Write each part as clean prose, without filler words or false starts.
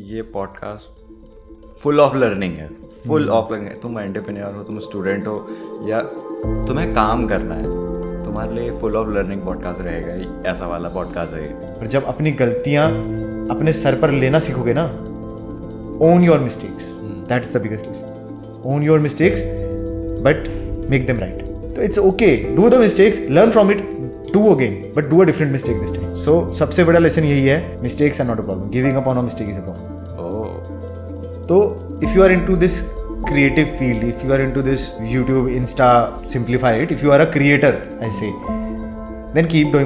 ये podcast full of learning है, full of learning है। तुम एंटरप्रेन्योर हो, तुम स्टूडेंट हो या तुम्हें काम करना है, तुम्हारे लिए फुल ऑफ लर्निंग पॉडकास्ट रहेगा ही। ऐसा वाला पॉडकास्ट है ये। और जब अपनी गलतियां अपने सर पर लेना सीखोगे ना, own your mistakes, that's the biggest lesson. Own your mistakes but make them right. तो it's okay, do the mistakes, learn from it, do again, but do a different mistake this time. So सबसे बड़ा lesson यही है, mistakes are not a problem, giving up on a mistake is a problem. तो if you are into this creative field, if you are into this YouTube, Insta, simplify it, if you are a creator, I say, then keep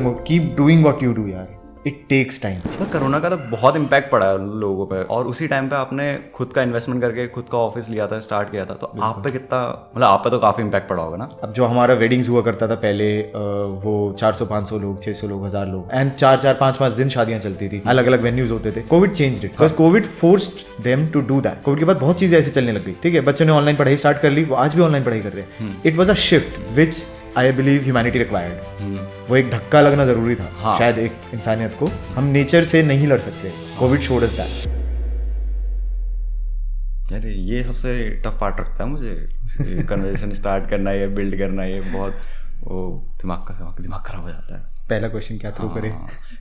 doing what you do यार, it takes time। तो corona का तो बहुत impact पड़ा है लोगों पे, और उसी टाइम पे आपने खुद का इन्वेस्टमेंट करके खुद का ऑफिस लिया था, स्टार्ट किया था, तो आप पे कितना, मतलब आप पे तो काफ़ी इम्पैक्ट पड़ा होगा ना। अब जो हमारा वेडिंग्स हुआ करता था पहले, वो 400-500 लोग, 600 लोग, 1000 लोग, एंड 4-4, 5-5 दिन शादियां चलती थी, अलग अलग वेन्यूज होते थे। COVID changed it, because COVID forced them to do that. COVID के बाद बहुत चीजें ऐसे चलने लग गई, ठीक है, बच्चों ने ऑनलाइन पढ़ाई स्टार्ट कर ली, वो आज भी ऑनलाइन पढ़ाई कर रहे हैं। It was a shift which I believe humanity required. वो एक धक्का लगना जरूरी था। हाँ। शायद एक इंसानियत को, हम नेचर से नहीं लड़ सकते, कोविड शोड अस दैट। यार ये सबसे टफ पार्ट रखता है मुझे, कन्वर्सेशन स्टार्ट करना, ये बिल्ड करना, ये बहुत वो दिमाग खराब हो जाता है। पहला क्वेश्चन क्या थ्रू करें,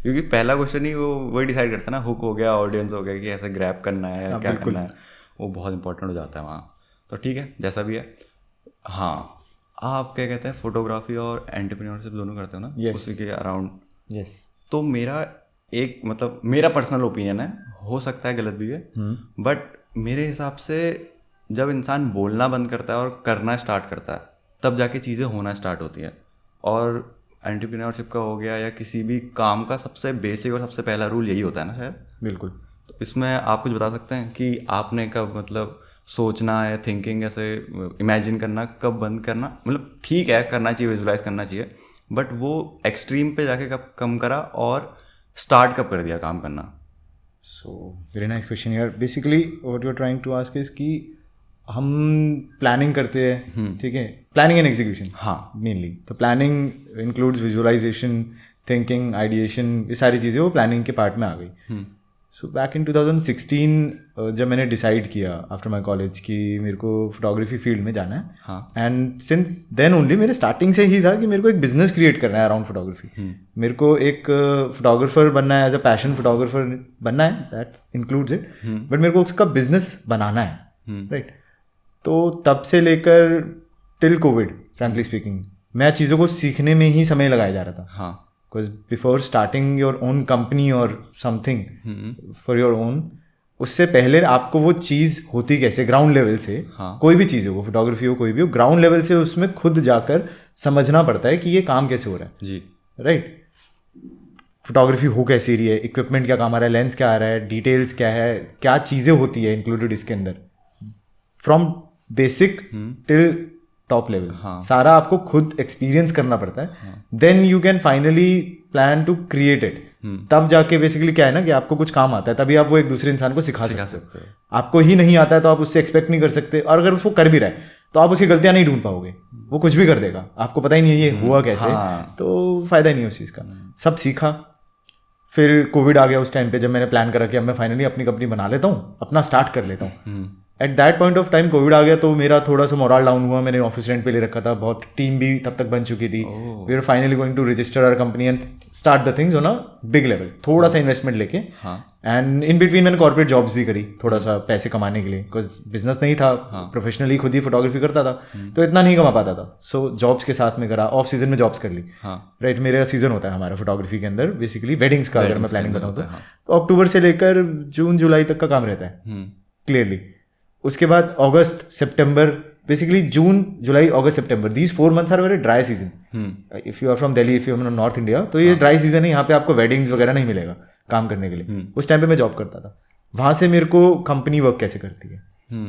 क्योंकि पहला क्वेश्चन ही वो वही डिसाइड करता है ना, हुक हो गया, ऑडियंस हो गया कि ऐसे ग्रैब करना है, क्या करना है, वो बहुत इंपॉर्टेंट हो जाता है वहाँ। तो ठीक है, जैसा भी है। हाँ, आप क्या कहते हैं, फोटोग्राफी और एंटरप्रेन्योरशिप दोनों करते हो ना? Yes. उसी के अराउंड। यस। तो मेरा एक, मतलब मेरा पर्सनल ओपिनियन है, हो सकता है गलत भी है, बट मेरे हिसाब से जब इंसान बोलना बंद करता है और करना स्टार्ट करता है, तब जाके चीज़ें होना स्टार्ट होती हैं। और एंटरप्रेन्योरशिप का हो गया या किसी भी काम का सबसे बेसिक और सबसे पहला रूल यही होता है ना शायद। बिल्कुल। तो इसमें आप कुछ बता सकते हैं कि आपने कब, मतलब सोचना है, थिंकिंग ऐसे इमेजिन करना कब बंद करना, मतलब ठीक है करना चाहिए, विजुलाइज करना चाहिए, बट वो एक्सट्रीम पे जाके कब कम करा और स्टार्ट कब कर दिया काम करना? सो वेरी नाइस क्वेश्चन यार। Basically what you are trying to ask is कि हम प्लानिंग करते हैं, ठीक है, प्लानिंग एंड एग्जीक्यूशन। हाँ, मेनली तो planning includes visualisation, thinking, ideation, ये सारी चीज़ें वो प्लानिंग के पार्ट में आ गई। सो बैक इन 2016 जब मैंने डिसाइड किया आफ्टर माई कॉलेज कि मेरे को फोटोग्राफी फील्ड में जाना है, हाँ, एंड सिंस देन ओनली मेरे स्टार्टिंग से ही था कि मेरे को एक बिजनेस क्रिएट करना है अराउंड फोटोग्राफी। मेरे को एक फोटोग्राफर बनना है, एज अ पैशन फोटोग्राफर बनना है, दैट इंक्लूड्स इट, बट मेरे को उसका बिजनेस बनाना है, राइट। तो तब से लेकर टिल कोविड, फ्रैंकली स्पीकिंग, मैं चीज़ों को सीखने में ही समय लगाया जा रहा था। हाँ, because before starting your own company और समथिंग फॉर योर ओन, उससे पहले आपको वो चीज़ होती कैसे ग्राउंड लेवल से, हाँ, कोई भी चीज़ हो, फोटोग्राफी हो, कोई भी हो, ग्राउंड लेवल से उसमें खुद जाकर समझना पड़ता है कि ये काम कैसे हो रहा है जी, राइट। फोटोग्राफी हो कैसे रही है, इक्विपमेंट क्या काम आ रहा है, लेंस क्या आ रहा है, डिटेल्स क्या है, क्या चीज़ें होती है इंक्लूडेड इसके अंदर, from basic till top level, हाँ, सारा आपको खुद एक्सपीरियंस करना पड़ता है। Then you can finally plan to create it. तब जाके बेसिकली क्या है ना कि आपको कुछ काम आता है, तभी आप वो एक दूसरे इंसान को सिखा सकते हो। आपको ही नहीं आता है तो आप उससे एक्सपेक्ट नहीं कर सकते, और अगर उसको कर भी रहा है तो आप उसकी गलतियां नहीं ढूंढ पाओगे, वो कुछ भी कर देगा, आपको पता ही नहीं है ये हुआ कैसे, हाँ, तो फायदा ही नहीं उस चीज़ का। सब सीखा, फिर कोविड आ गया उस टाइम पे, जब मैंने प्लान करा कि अब मैं फाइनली अपनी कंपनी बना लेता हूँ, अपना स्टार्ट कर लेता हूँ। At that point of time covid आ गया, तो मेरा थोड़ा सा मोरल डाउन हुआ। मैंने ऑफिस रेंट पे ले रखा था, बहुत टीम भी तब तक बन चुकी थी। We are finally going to register our company and start the things on a big level, थोड़ा सा इन्वेस्टमेंट लेके। एंड इन बिटवीन मैंने कॉर्पोरेट जॉब्स भी करी थोड़ा सा पैसे कमाने के लिए, बिकॉज बिजनेस नहीं था, प्रोफेशनली खुद ही फोटोग्राफी करता था, तो इतना नहीं कमा पाता था। सो जॉब्स के साथ में करा, ऑफ सीजन में जॉब्स कर ली, राइट। मेरा सीजन होता है हमारा फोटोग्राफी के अंदर बेसिकली वेडिंग्स का, अगर मैं प्लानिंग बताऊँ तो अक्टूबर से लेकर जून जुलाई तक का काम रहता है क्लियरली। उसके बाद अगस्त सितंबर, basically June July August September, these 4 months are very dry season. If you are from Delhi, if you are north India, तो ये ड्राई सीजन है, यहाँ पे आपको वेडिंग्स वगैरह नहीं मिलेगा काम करने के लिए। उस टाइम पे मैं जॉब करता था। वहां से मेरे को कंपनी वर्क कैसे करती है,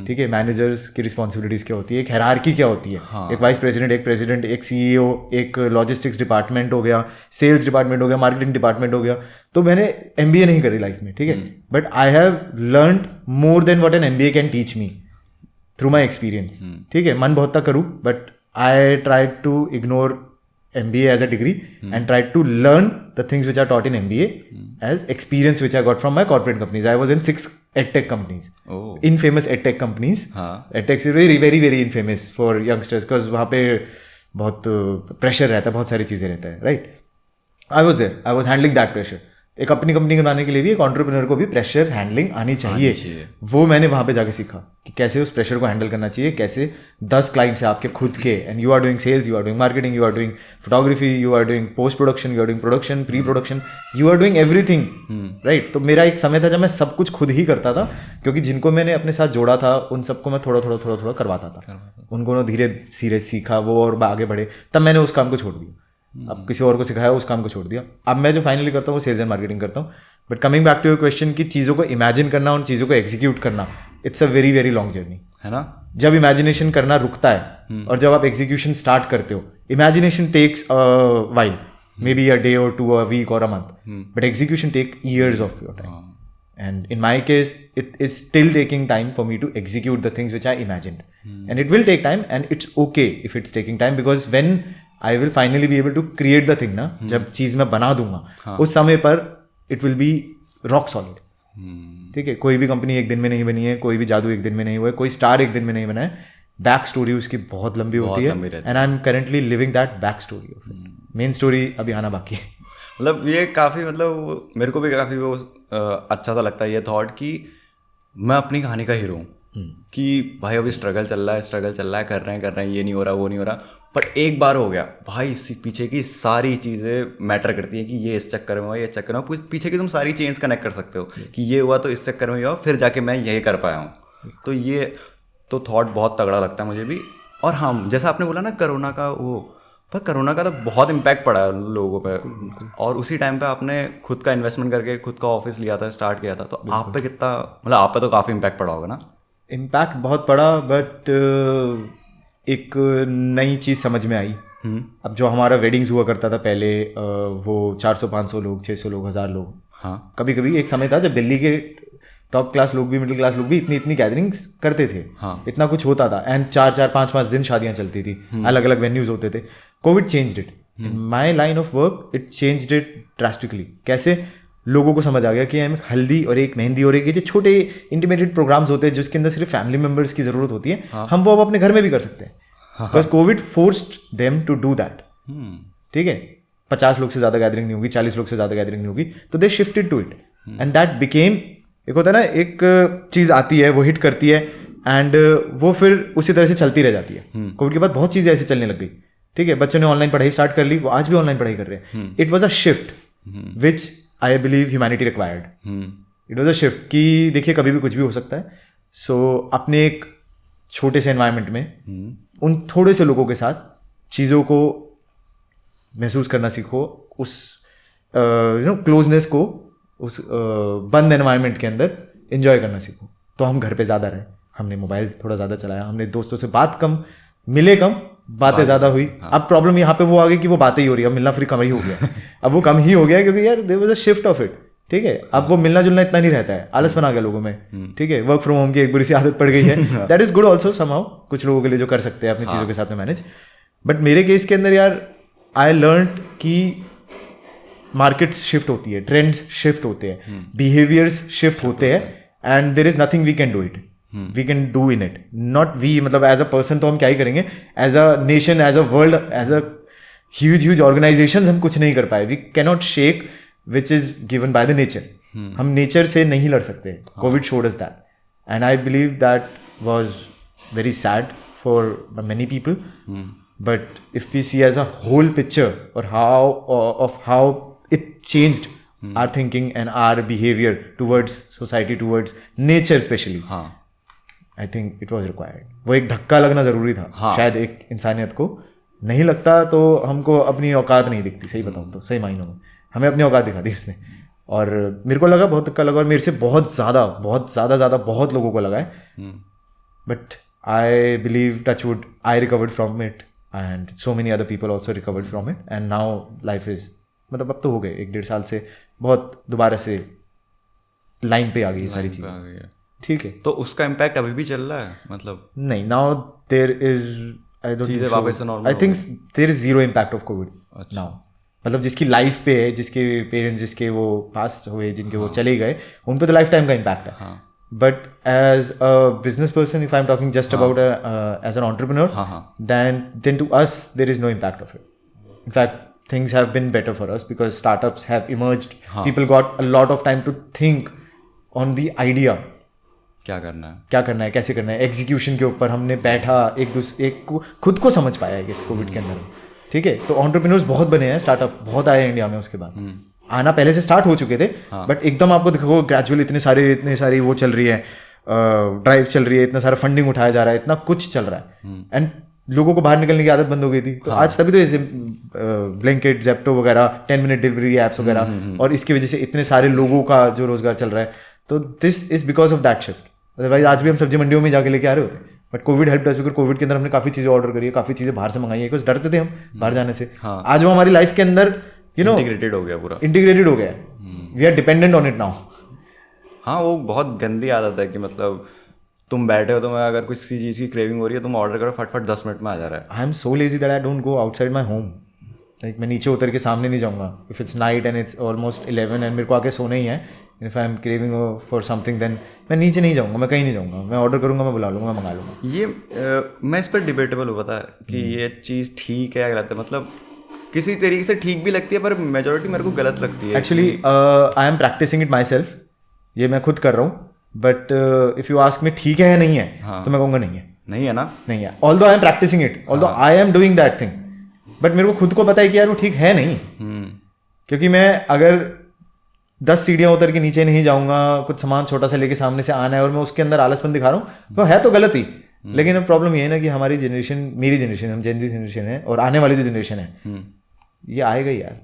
ठीक है, मैनेजर्स की रिस्पॉन्सिबिलिटीज क्या होती है, एक हायरार्की क्या होती है, एक वाइस प्रेसिडेंट, एक प्रेसिडेंट, एक सीईओ, एक लॉजिस्टिक्स डिपार्टमेंट हो गया, सेल्स डिपार्टमेंट हो गया, मार्केटिंग डिपार्टमेंट हो गया। तो मैंने एमबीए नहीं करी लाइफ में, ठीक है, but I have learned more than what an MBA can teach me through my experience, ठीक है। मन बहुत तक करूँ, but I try to ignore MBA as a degree and tried to learn the things which are taught in MBA as experience which I got from my corporate companies. I was in 6 edtech companies. Infamous edtech companies. edtech is very very very infamous for youngsters because वहाँ पे बहुत pressure रहता है, बहुत सारी चीज़ें रहता है, right. I was there, I was handling that pressure. एक अपनी कंपनी बनाने के लिए भी एक एंटरप्रेन्योर को भी प्रेशर हैंडलिंग आनी चाहिए. वो मैंने वहाँ पे जाके सीखा कि कैसे उस प्रेशर को हैंडल करना चाहिए, कैसे 10 क्लाइंट्स है आपके खुद के, and you are doing sales, you are doing marketing, you are doing photography, you are doing post production, you are doing production, pre production, you are doing everything, right. तो मेरा एक समय था जब मैं सब कुछ खुद ही करता था, क्योंकि जिनको मैंने अपने साथ जोड़ा था उन सबको मैं थोड़ा थोड़ा करवाता था. उनको धीरे धीरे सीखा वो और आगे बढ़े, तब मैंने उस काम को छोड़ दिया. अब किसी और को सिखाया, उस काम को छोड़ दिया. अब मैं जो फाइनली करता हूँ वो सेल्स एंड मार्केटिंग करता हूँ. But coming back to your question कि चीज़ों को इमेजिन करना, उन चीज़ों को एग्जीक्यूट करना, it's a very very long journey, है ना. जब इमेजिनेशन करना रुकता है और जब आप एग्जीक्यूशन स्टार्ट करते हो, imagination takes while, maybe a day और 2 a week or a month, but execution take years of your time. And in my case, it is still taking time for me to execute the things which I imagined. And it will take time, and it's okay if it's taking time, because when I will finally be able to create the thing ना, जब चीज़ मैं बना दूंगा उस समय पर it will be rock solid. ठीक है. कोई भी कंपनी एक दिन में नहीं बनी है, कोई भी जादू एक दिन में नहीं हुआ है, कोई स्टार एक दिन में नहीं बना है. बैक स्टोरी उसकी बहुत लंबी होती है, and I am currently living that back story of it. Main story अभी आना बाकी है. मतलब ये काफ़ी, मतलब मेरे को भी काफ़ी वो अच्छा सा लगता है ये थॉट कि मैं अपनी कहानी का हीरो हूँ, कि भाई अभी स्ट्रगल चल रहा है, कर रहे हैं, ये नहीं हो रहा, वो नहीं हो रहा, बट एक बार हो गया भाई, इसी पीछे की सारी चीज़ें मैटर करती हैं कि ये इस चक्कर में हुआ, ये चक्कर में, पीछे की तुम सारी चेंज कनेक्ट कर सकते हो कि ये हुआ तो इस चक्कर में हुआ, फिर जाके मैं यही कर पाया हूँ. तो ये तो थॉट बहुत तगड़ा लगता है मुझे भी. और हाँ, जैसा आपने बोला ना कोरोना का, वो पर कोरोना का तो बहुत इम्पैक्ट पड़ा है लोगों पे, और उसी टाइम पे आपने खुद का इन्वेस्टमेंट करके खुद का ऑफिस लिया था, स्टार्ट किया था, तो आप पे कितना, मतलब आप पे तो काफ़ी इम्पैक्ट पड़ा होगा ना. इम्पैक्ट बहुत पड़ा, बट एक नई चीज़ समझ में आई. अब जो हमारा वेडिंग्स हुआ करता था पहले, वो 400-500 लोग, 600 लोग, 1000 लोग. हाँ. कभी कभी एक समय था जब दिल्ली के टॉप क्लास लोग भी, मिडिल क्लास लोग भी इतनी गैदरिंग्स करते थे. हाँ. इतना कुछ होता था, एंड 4-4, 5-5 दिन शादियां चलती थी, अलग अलग वेन्यूज होते थे. COVID changed it. In my line of work it changed it drastically. कैसे? लोगों को समझ आ गया कि हम हल्दी और एक मेहंदी और एक ये जो छोटे इंटीमेटेड प्रोग्राम्स होते हैं जिसके अंदर सिर्फ फैमिली मेंबर्स की जरूरत होती है, हम वो अब अपने घर में भी कर सकते हैं. Because COVID forced them to do that. ठीक है. 50 लोग से ज़्यादा गैदरिंग नहीं होगी, 40 लोग से ज़्यादा गैदरिंग नहीं होगी, तो they shifted to it, and that became, एक होता है ना, एक चीज़ आती है, वो हिट करती है, एंड वो फिर उसी तरह से चलती रह जाती है. कोविड के बाद बहुत चीज़ें ऐसी चलने लग गई. ठीक है. बच्चों ने ऑनलाइन पढ़ाई स्टार्ट कर ली, वो आज भी ऑनलाइन पढ़ाई कर रहे हैं. It was a shift which I believe humanity required. It was a shift कि देखिए कभी भी कुछ भी हो सकता है. सो अपने एक छोटे से एनवायरनमेंट में उन थोड़े से लोगों के साथ चीज़ों को महसूस करना सीखो, उस क्लोजनेस को उस बंद एनवायरनमेंट के अंदर एंजॉय करना सीखो. तो हम घर पे ज़्यादा रहे, हमने मोबाइल थोड़ा ज़्यादा चलाया, हमने दोस्तों से बात कम, मिले कम, बातें ज़्यादा हुई. अब प्रॉब्लम यहाँ पे वो आ गई कि वो बातें ही हो रही है, अब मिलना फिर कम ही हो गया. अब वो कम ही हो गया क्योंकि यार there was a shift of it. ठीक है. अब वो मिलना जुलना इतना नहीं रहता है, आलस बना गया लोगों में. ठीक है. वर्क फ्रॉम होम की एक बुरी सी आदत पड़ गई है. That is good also somehow, कुछ लोगों के लिए जो कर सकते हैं अपनी चीज़ों के साथ में मैनेज. बट मेरे केस के अंदर यार आई लर्न कि मार्केट्स शिफ्ट होती है, ट्रेंड्स शिफ्ट होते हैं, बिहेवियर्स शिफ्ट होते हैं, and there is nothing we can do it. We can do in it, not we, मतलब एज अ पर्सन तो हम क्या ही करेंगे, as a nation, as a world, as a huge organisation हम कुछ नहीं कर पाए. We cannot shake which is given by the nature. हम नेचर से नहीं लड़ सकते. COVID showed us that, and I believe that was very sad for many people. But if we see as a whole picture और how it changed our thinking and our behavior towards society, towards nature especially. I think it was required. वो एक धक्का लगना ज़रूरी था. शायद एक इंसानियत को नहीं लगता तो हमको अपनी औकात नहीं दिखती. सही बताऊँ तो, सही मायनों में हमें अपनी औकात दिखा दी उसने. और मेरे को लगा बहुत धक्का लगा, और मेरे से बहुत ज़्यादा बहुत लोगों को लगा है. But I believe touch would I recovered from it, and so many other people also recovered from it, and now life is, मतलब अब तो हो गए 1-1.5 साल से बहुत दोबारा से लाइन पे आ गई सारी चीज़ें. ठीक है. तो उसका इम्पैक्ट अभी भी चल रहा है, मतलब नहीं, now there is, I don't think so, I think there is zero impact of COVID now. मतलब जिसकी लाइफ पे है, जिसके पेरेंट्स, जिसके वो पास हुए, जिनके वो चले गए, उन पे तो लाइफ टाइम का इम्पैक्ट है. But as a business person, if I'm talking just about as an entrepreneur, then to us there is no impact of it. In fact, things have been better for us because startups have emerged. People got a lot of time to think on the idea. क्या करना है, कैसे करना है, execution के ऊपर हमने बैठा एक को खुद को समझ पाया है इस कोविड के अंदर. ठीक है, तो एंटरप्रेन्योर्स बहुत बने हैं, स्टार्टअप बहुत आए इंडिया में. उसके बाद आना पहले से स्टार्ट हो चुके थे, बट एकदम आपको देखो ग्रेजुअली इतने सारी वो चल रही है, ड्राइव चल रही है, इतना सारा फंडिंग उठाया जा रहा है, इतना कुछ चल रहा है, एंड लोगों को बाहर निकलने की आदत बंद हो गई थी. तो आज तभी तो ऐसे ब्लिंकिट, ज़ेप्टो वगैरह, 10 मिनट डिलीवरी ऐप्स वगैरह, और इसकी वजह से इतने सारे लोगों का जो रोजगार चल रहा है. तो this is because of that shift. Otherwise आज भी हम सब्जी मंडियों में जाके लेके आ रहे होते, but Covid help us because Covid के अंदर हमने काफी चीजें ऑर्डर करी है, काफी चीजें बाहर से मंगाई है, बिकॉज डरते थे हम बाहर जाने से. आज वो हमारी लाइफ के अंदर इंटीग्रेटेड हो गया, पूरा इंटीग्रेटेड हो गया. We are dependent on it now. हाँ, वो बहुत गंदी आदत है कि मतलब तुम बैठे हो तो मैं अगर किसी चीज़ की क्रेविंग हो रही है, तुम ऑर्डर करो, फटफट 10 मिनट में आ जा रहा है. I am so lazy that I don't go outside my home. Like मैं नीचे उतर के सामने नहीं जाऊँगा. If it's night and it's almost 11 and मेरे को आके सोना ही है, if I am craving for something, then मैं नीचे नहीं जाऊँगा, मैं कहीं नहीं जाऊँगा, मैं ऑर्डर करूँगा, मैं बुला लूँगा, मैं मंगा लूँगा. ये मैं इस पर डिबेटेबल हूँ, पता है कि ये चीज़ ठीक है या गलत है. मतलब किसी तरीके से ठीक भी लगती है, पर मेजोरिटी मेरे को गलत लगती है. Actually I am practising it myself. ये मैं खुद कर रहा हूँ, but if you ask me ठीक है या नहीं है, तो मैं कहूँगा नहीं है ना, नहीं है. Although I am practising it, although I am doing that thing, but मेरे को खुद को पता है कि यार वो ठीक है नहीं. क्योंकि मैं अगर 10 सीढ़ियाँ उतर के नीचे नहीं जाऊँगा, कुछ सामान छोटा सा लेके सामने से आना है और मैं उसके अंदर आलसपन दिखा रहा हूँ, तो है तो गलत ही. लेकिन अब प्रॉब्लम ये है ना कि हमारी जनरेशन, मेरी जनरेशन, हम जेन ज़ी जनरेशन है, और आने वाली जो जनरेशन है ये आएगा ही यार.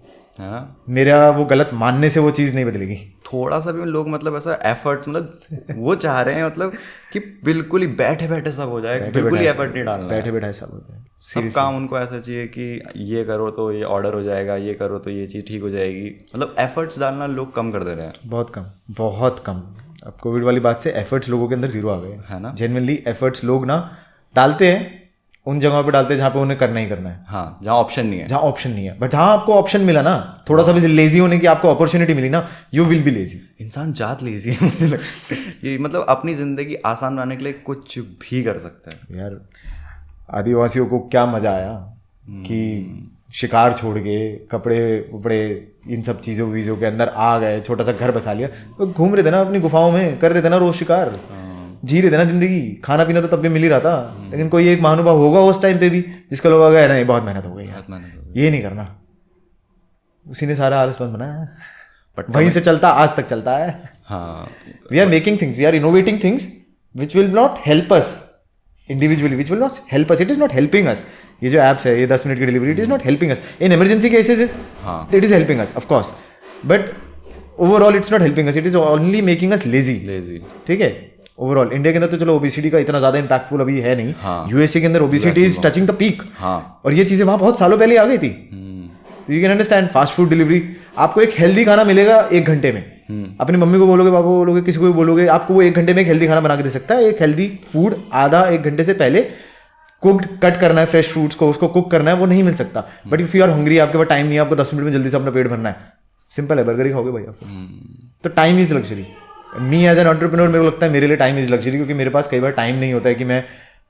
मेरा वो गलत मानने से वो चीज़ नहीं बदलेगी. थोड़ा सा भी लोग मतलब ऐसा एफर्ट, मतलब वो चाह रहे हैं मतलब कि बिल्कुल ही बैठे बैठे सब हो जाए, बिल्कुल ही एफर्ट नहीं डालना, बैठे बैठे सब हो जाए. सब काम उनको ऐसा चाहिए कि ये करो तो ये ऑर्डर हो जाएगा, ये करो तो ये चीज़ ठीक हो जाएगी. मतलब एफर्ट्स डालना लोग कम कर दे रहे हैं, बहुत कम. अब कोविड वाली बात से एफर्ट्स लोगों के अंदर जीरो आ गए है ना. जेन्युइनली एफर्ट्स लोग ना डालते हैं उन जगहों पे डालते हैं जहाँ पे उन्हें करना ही करना है. हाँ, जहाँ ऑप्शन नहीं है. बट हाँ, आपको ऑप्शन मिला ना, थोड़ा सा भी लेजी होने की आपको अपॉर्चुनिटी मिली ना, यू विल बी लेजी. इंसान जात लेजी है मुझे लगता है. ये मतलब अपनी जिंदगी आसान बनाने के लिए कुछ भी कर सकता है. यार आदिवासियों को क्या मजा आया कि शिकार छोड़ के कपड़े उपड़े इन सब चीज़ों के अंदर आ गए, छोटा सा घर बसा लिया, तो घूम रहे थे ना अपनी गुफाओं में, कर रहे थे ना रोज शिकार, जी रहे थे ना जिंदगी. खाना पीना तो तब भी मिल ही रहा था, लेकिन कोई एक महानुभाव होगा उस टाइम पे भी जिसका लोग आ गए नहीं, बहुत मेहनत हो गई यार, ये नहीं करना. उसी ने सारा आलसपन बनाया, बट वहीं से चलता आज तक चलता है. We are making things, we are innovating things which will not help us individually, which will not help us, it is not helping us. ये जो ऐप्स है, ये 10 मिनट की delivery, it is not helping us. In emergency cases it is helping us of course, but overall it's not helping us, it is only making us lazy. ठीक है, overall India के अंदर तो चलो obesity का इतना ज्यादा इंपैक्टफुल अभी है नहीं. यूएसए के अंदर obesity is touching the peak, और ये चीजें वहां बहुत सालों पहले आ गई थी. तो you can understand, fast food delivery, आपको एक हेल्दी खाना मिलेगा 1 घंटे में. अपनी मम्मी को बोलोगे, पापा को बोलोगे, किसी को भी बोलोगे, आपको वो 1 घंटे में एक हेल्दी खाना बना के दे सकता है. एक हेल्दी फूड आधा 1 घंटे से पहले कुक्ड कट करना है, फ्रेश फ्रूट्स को उसको कुक करना है, वो नहीं मिल सकता. But if you are hungry, आपके पास टाइम नहीं है, आपको 10 मिनट में जल्दी से अपना पेट भरना है, सिंपल है, बर्गर ही खाओगे भाई आप. तो time is luxury. Me as an entrepreneur, मेरे को लगता है मेरे लिए टाइम इज लग्जरी, क्योंकि मेरे पास कई बार टाइम नहीं होता है कि मैं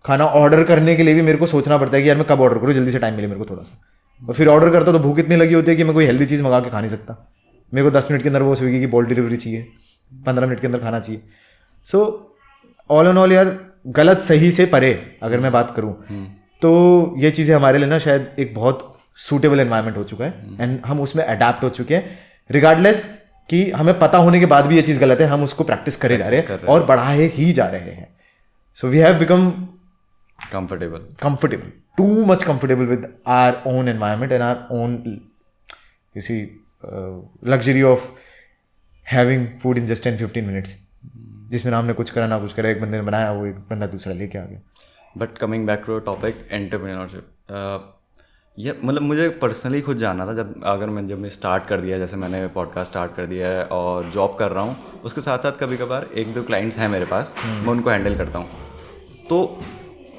खाना ऑर्डर करने के लिए भी मेरे को सोचना पड़ता है कि यार मैं कब ऑर्डर करूँ, जल्दी से टाइम मिले मेरे को थोड़ा सा. और फिर ऑर्डर करता तो भूख इतनी लगी होती है कि मैं कोई हेल्दी चीज़ मंगा के खा नहीं सकता. मेरे को 10 मिनट के अंदर वो स्विगी की बोल्ट डिलीवरी चाहिए, 15 मिनट के अंदर खाना चाहिए. सो ऑल एंड ऑल यार, गलत सही से परे अगर मैं बात करूँ तो ये चीज़ें हमारे लिए ना शायद एक बहुत सूटेबल एनवायरनमेंट हो चुका है, एंड हम उसमें अडेप्ट हो चुके हैं. रिगार्डलेस कि हमें पता होने के बाद भी ये चीज़ गलत है, हम उसको प्रैक्टिस करे जा रहे हैं और बढ़ाए ही जा रहे हैं. So we have become comfortable, too much comfortable with our own environment and our own, you see, luxury of having food in just 10-15 minutes, जिसमें ना हमने कुछ करा ना कुछ करा, एक बंदे ने बनाया, वो एक बंदा दूसरा लेके आ गया. But coming back to topic entrepreneurship, ये मतलब मुझे पर्सनली खुद जानना था, जब मैं स्टार्ट कर दिया, जैसे मैंने पॉडकास्ट स्टार्ट कर दिया है और जॉब कर रहा हूँ, उसके साथ साथ कभी कभार 1-2 क्लाइंट्स हैं मेरे पास, मैं उनको हैंडल करता हूँ. तो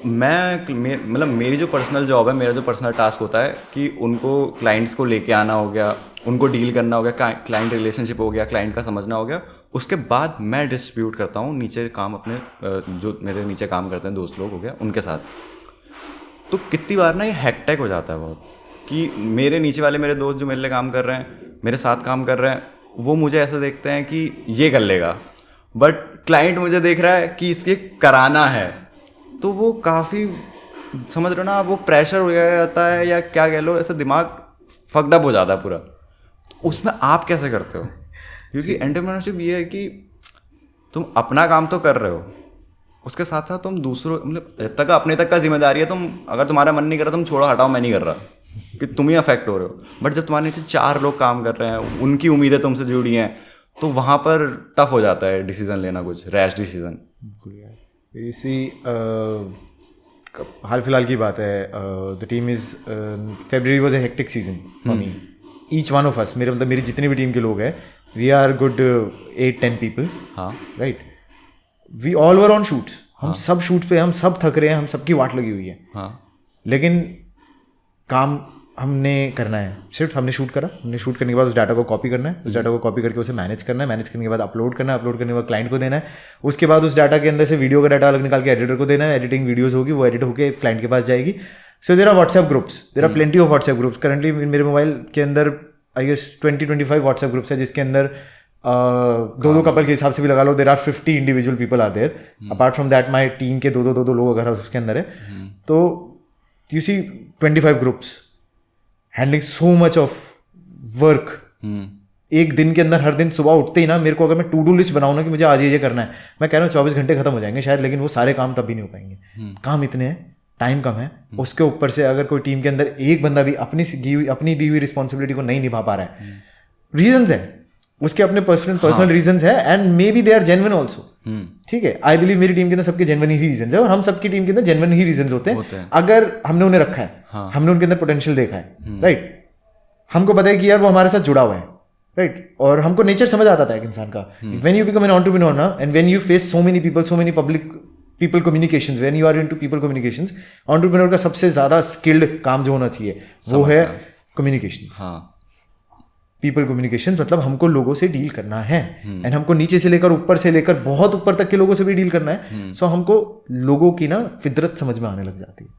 मतलब मेरी जो पर्सनल जॉब है, मेरा जो पर्सनल टास्क होता है कि उनको क्लाइंट्स को लेके आना हो गया, उनको डील करना हो गया, क्लाइंट रिलेशनशिप हो गया, क्लाइंट का समझना हो गया, उसके बाद मैं डिस्ट्रीब्यूट करता हूँ नीचे काम अपने जो मेरे नीचे काम करते हैं दोस्त लोग हो गया उनके साथ। तो कितनी बार ना ये हैक्टेक हो जाता है बहुत, कि मेरे नीचे वाले मेरे दोस्त जो मेरे लिए काम कर रहे हैं, मेरे साथ काम कर रहे हैं, वो मुझे ऐसा देखते हैं कि ये कर लेगा, बट क्लाइंट मुझे देख रहा है कि इसके कराना है। तो वो काफ़ी, समझ रहे हो ना, वो प्रेशर हो जाता है या क्या कह लो, ऐसा दिमाग फक्ड अप हो जाता है पूरा। तो उसमें आप कैसे करते हो? क्योंकि एंटरप्रेन्योरशिप ये है कि तुम अपना काम तो कर रहे हो, उसके साथ साथ तुम दूसरों, मतलब जब तक अपने तक का जिम्मेदारी है, तुम अगर तुम्हारा मन नहीं कर रहा तुम छोड़ो, हटाओ, मैं नहीं कर रहा, कि तुम ही अफेक्ट हो रहे हो। बट जब तुम्हारे नीचे 4 लोग काम कर रहे हैं, उनकी उम्मीदें तुमसे जुड़ी हैं, तो वहाँ पर टफ हो जाता है डिसीजन लेना, कुछ रैश डिसीजन। इसी हाल फिलहाल की बात है, the team is February was a hectic season for me, each one of us, मेरे मतलब मेरी जितनी भी टीम के लोग हैं, वी आर गुड 8-10 पीपल, हाँ right, we all were on shoots, हम सब शूट पे, हम सब थक रहे हैं, हम सबकी वाट लगी हुई है, हाँ, लेकिन काम हमने करना है, सिर्फ हमने शूट करा, हमने शूट करने के बाद उस डाटा को कॉपी करना है, उस डाटा को कॉपी करके उसे मैनेज करना है, मैनेज करने के बाद अपलोड करना है, अपलोड करने के बाद क्लाइंट को देना है, उसके बाद उस डाटा के अंदर से वीडियो का डाटा अलग निकाल के एडिटर को देना है, एडिटिंग वीडियोस होगी, वो एडिट होकर क्लाइंट के पास जाएगी। So there are WhatsApp groups, there are plenty of WhatsApp groups. Currently मेरे मोबाइल के अंदर आई गेस 20-25 व्हाट्सएप ग्रुप्स है, जिसके अंदर 2-2 कपल के हिसाब से भी लगा लो, there are 50 individual people are there. Apart from that my team के 2-2 लोग अगर उसके अंदर है, तो you see 25 groups handling so much of work. एक दिन के अंदर हर दिन सुबह उठते ही ना, मेरे को अगर मैं टू डू लिस्ट बनाऊँ ना कि मुझे आज ये करना है, मैं कह रहा हूँ 24 घंटे खत्म हो जाएंगे शायद, लेकिन वो सारे काम तब भी नहीं हो पाएंगे। काम इतने हैं, टाइम कम है, उसके ऊपर से अगर कोई टीम के अंदर एक बंदा भी अपनी दी हुई रिस्पॉन्सिबिलिटी को नहीं निभा पा रहा है, रीजंस है उसके, अपने पर्सनल रीजंस है, and maybe they are genuine also, ठीक है। आई बिलीव मेरी टीम के अंदर सबके जेन्युइन ही रीजंस है, और हम सबकी टीम के अंदर जेन्युइन ही रीजंस होते हैं अगर हमने उन्हें रखा है, हमने उनके अंदर पोटेंशियल देखा है, राइट। हमको पता है कि यार वो हमारे साथ जुड़ा हुआ है, राइट, और हमको नेचर समझ आता था एक इंसान का। When you become an entrepreneur ना, and when you face so many people, so many people communications, when you are into people communications, entrepreneur का सबसे ज्यादा स्किल्ड काम जो होना चाहिए वो है कम्युनिकेशंस। पीपल कम्युनिकेशन, मतलब हमको लोगों से डील करना है, एंड हमको नीचे से लेकर ऊपर से लेकर बहुत ऊपर तक के लोगों से भी डील करना है। सो हमको लोगों की ना फितरत समझ में आने लग जाती है,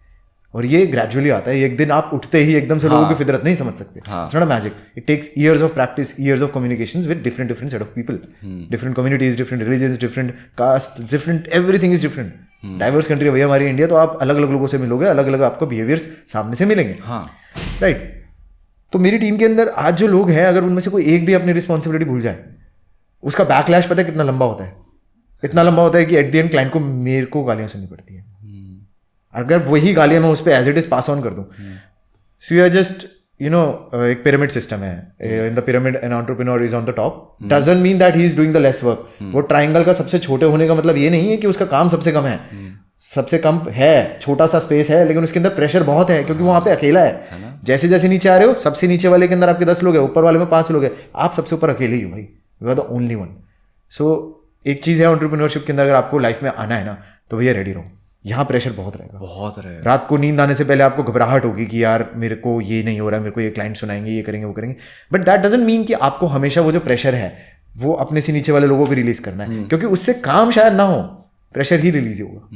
और ये ग्रेजुअली आता है। एक दिन आप उठते ही एकदम से लोगों की फितरत नहीं समझ सकते, it's not a magic, it takes years of practice, years of communications with different set of people, different communities, different religions, different caste, different everything is different. Diverse country है भैया हमारी इंडिया, तो आप अलग अलग लोगों से मिलोगे, अलग अलग आपको बिहेवियर्स सामने से मिलेंगे, राइट। तो मेरी टीम के अंदर आज जो लोग हैं, अगर उनमें से कोई एक भी अपनी रिस्पॉन्सिबिलिटी भूल जाए, उसका बैकलैश पता है कितना लंबा होता है? इतना लंबा होता है कि एट द एंड क्लाइंट को मेरे को गालियां सुननी पड़ती है। अगर वही गालियां मैं उस पर as it is pass on कर दूं, सो यू आर जस्ट एक पिरामिड सिस्टम है, in the pyramid an entrepreneur is on the top, doesn't mean that he is doing the less work. वो ट्राइंगल का सबसे छोटे होने का मतलब ये नहीं है कि उसका काम सबसे कम है, सबसे कम है, छोटा सा स्पेस है, लेकिन उसके अंदर प्रेशर बहुत है, क्योंकि वहां पे अकेला है। जैसे जैसे नीचे आ रहे हो, सबसे नीचे वाले के अंदर आपके 10 लोग हैं, ऊपर वाले में 5 लोग हैं, आप सबसे ऊपर अकेले ही हो भाई, you are the only one. So एक चीज है एंटरप्रेन्योरशिप के अंदर, अगर आपको लाइफ में आना है ना, तो भैया रेडी रहो, यहाँ प्रेशर बहुत रहेगा। रात को नींद आने से पहले आपको घबराहट होगी कि यार मेरे को ये नहीं हो रहा है, मेरे को ये क्लाइंट सुनाएंगे, ये करेंगे, वो करेंगे, बट दैट डजंट मीन कि आपको हमेशा वो जो प्रेशर है वो अपने से नीचे वाले लोगों पर रिलीज करना है, क्योंकि उससे काम शायद ना हो, प्रेशर ही रिलीज होगा,